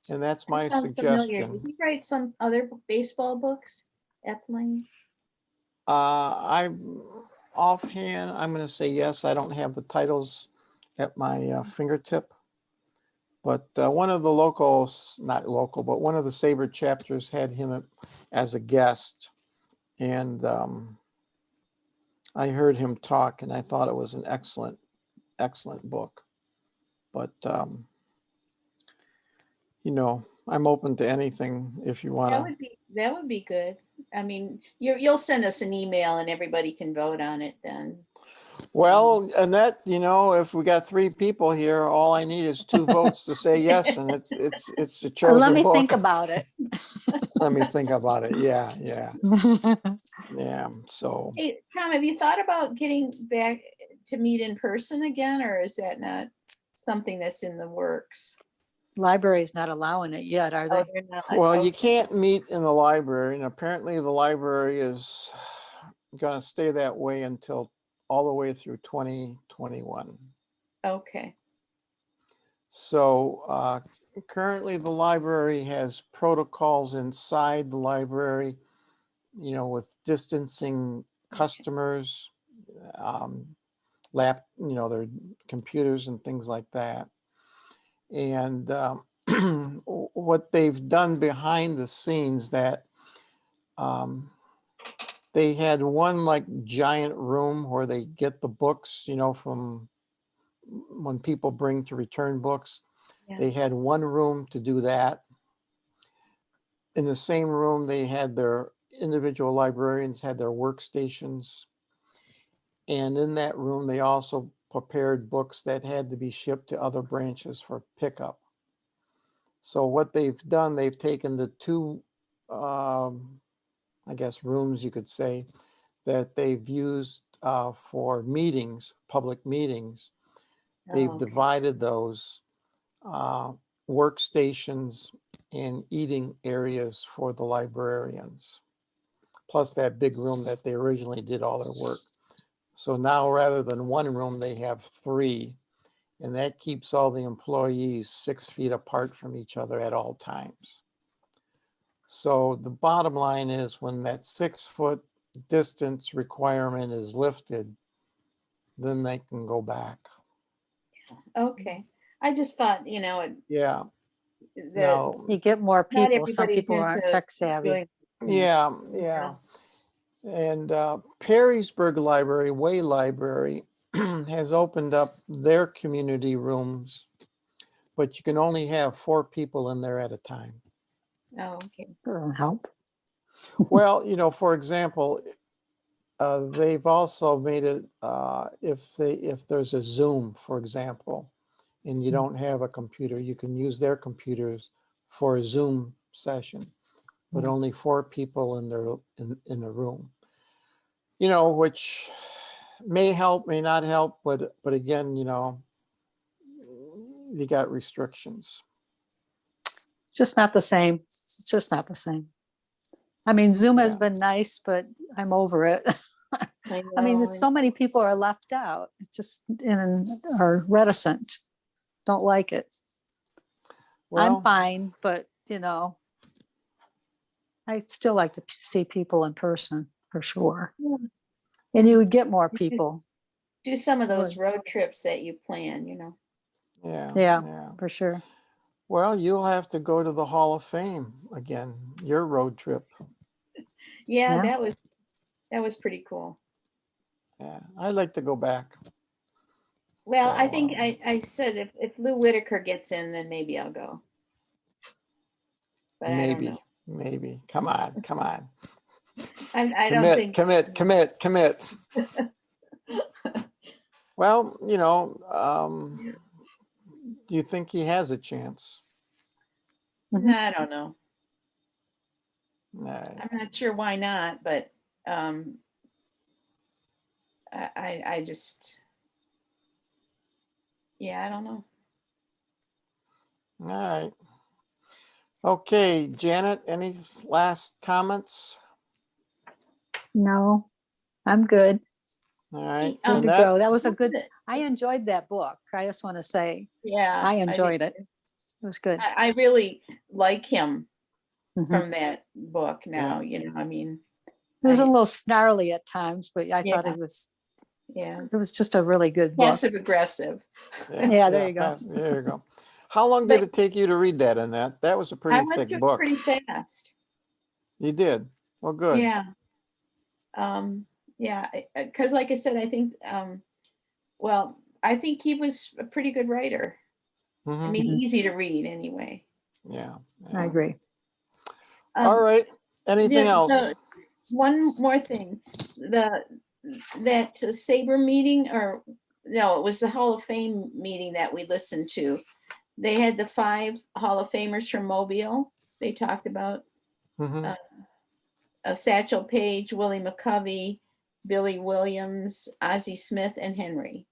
And that's my That sounds familiar. suggestion. Did he write some other baseball books? Epling? I offhand, I'm going to say yes. I don't have the titles at my fingertip. But one of the locals, not local, but one of the SABR chapters had him as a guest. And I heard him talk and I thought it was an excellent, excellent book. But, you know, I'm open to anything if you want to. That would be good. I mean, you'll send us an email and everybody can vote on it then. Well, Annette, you know, if we got 3 people here, all I need is 2 votes to say yes, and it's a chosen Let me book. think about it. Let me think about it. Yeah, yeah, yeah. So Hey, Tom, have you thought about getting back to meet in person again, or is that not something that's in the works? Library's not allowing it yet, are Oh, they? they're not. well, Okay. you can't meet in the library, and apparently the library is going to stay that way until all the way through 2021. Okay. So currently the library has protocols inside the library, you know, with distancing customers. their computers and things like that. And what they've done behind the scenes, that they had one like giant room where they get the books, from when people bring to return books. Yeah. They had one room to do that. In the same room, they had their individual librarians had their workstations. And in that room, they also prepared books that had to be shipped to other branches for pickup. So what they've done, they've taken the two, I guess, rooms, you could say, that they've used for meetings, public meetings. They've Oh, okay. divided those workstations and eating areas for the librarians, plus that big room that they originally did all their work. So now, rather than one room, they have three, and that keeps all the employees 6 feet apart from each other at all times. So the bottom line is, when that 6-foot distance requirement is lifted, then they can go back. Okay. I just thought, Yeah. that Now, You get more not people. Some everybody's people aren't into tech savvy. doing. yeah. And Perrysburg Library, Way Library, has opened up their community rooms, but you can only have 4 people in there at a time. Oh, okay. Doesn't help. Well, for example, they've also made it, if there's a Zoom, for example, and you don't have a computer, you can use their computers for a Zoom session, but only 4 people in the room. Which may help, may not help, but again, you got restrictions. Just not the same. It's just not the same. I mean, Zoom has Yeah. been nice, but I'm over it. I I mean, know, it's so many people are left out. It's just are reticent, don't like it. Well, I'm fine, but I still like to see people in person for sure. Yeah. And you would get more You could people. do some of I those would. road trips that you plan, yeah. Yeah. For sure. Well, you'll have to go to the Hall of Fame again, your road trip. Yeah, Yeah. that was pretty cool. Yeah, I'd like to go back. Well, I So, think I said if Lou Whitaker gets in, then maybe I'll go. But I don't know. Maybe. Come on. I don't think. Commit. Well, do you think he has a chance? I don't know. Nah. I'm not sure why not, but I just, I don't know. All right. Okay, Janet, any last comments? No, I'm good. All right. Good Good to and go. That was a good, Good. I enjoyed that book. I just want to say, Yeah. I did enjoyed it. too. It was good. I really like him Mhm. from that book now, I mean, It was a I- little snarly at times, but I thought Yeah. it was just a really good book. Passive aggressive. Yeah, there you go. There you go. How long did But- it take you to read that, Annette? That was a I pretty went thick through book. pretty fast. You did. Well, good. Yeah. Because like I said, I think, I think he was a pretty good writer. I Mhm. mean, Mhm. easy to read anyway. Yeah. I agree. All right. Anything the- else? One more thing, that SABR meeting, or no, it was the Hall of Fame meeting that we listened to. They had the 5 Hall of Famers from Mobile. They talked about Mhm. Satchel Paige, Willie McCovey, Billy Williams, Ozzie Smith, and Henry.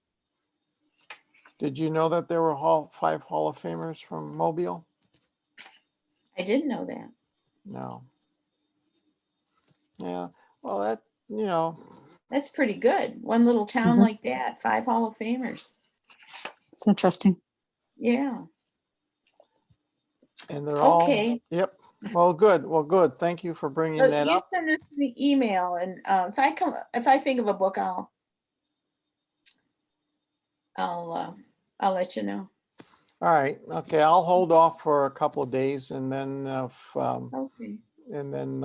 Did you know that there were 5 Hall of Famers from Mobile? I didn't know that. No. Yeah. Well, that, That's pretty good. One little town Mhm. like that, 5 Hall of Famers. It's interesting. Yeah. and they're all, Okay. yep. Well, good. Well, good. Thank you for bringing So that you up. send us the email, and if I think of a book, I'll let you know. All right, okay, I'll hold off for a couple of days and then, Okay. and then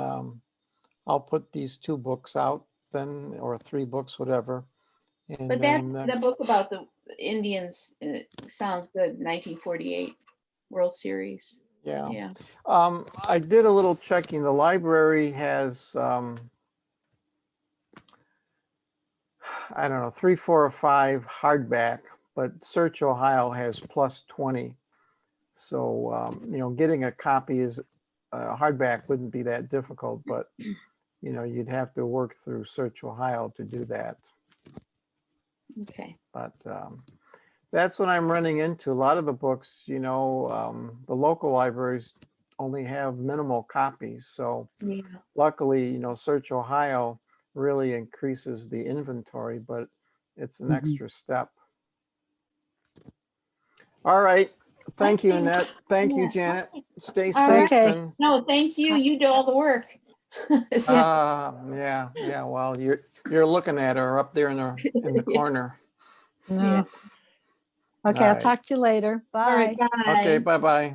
I'll put these 2 books out then, or 3 books, whatever. And But that, then, the book about the Indians sounds good, 1948 World Series. yeah. Yeah. I did a little checking. The library has, I don't know, 3, 4, or 5 hardback, but Search Ohio has plus 20. So, you know, getting a copy is, hardback wouldn't be that difficult, but, you know, you'd have to work through Search Ohio to do that. Okay. But that's what I'm running into. A lot of the books, you know, the local libraries only have minimal copies. So Yeah. luckily, you know, Search Ohio really increases the inventory, but it's an Mhm. extra step. All right. Thank you, Okay. Annette. Thank you, Yeah. Janet. Stay All safe. right. And No, thank you. You do all the work. yeah. Well, you're looking at her up there in the Yeah. corner. No. Okay, All I'll right. talk to you later. All right. Bye. Bye. Okay. Bye-bye.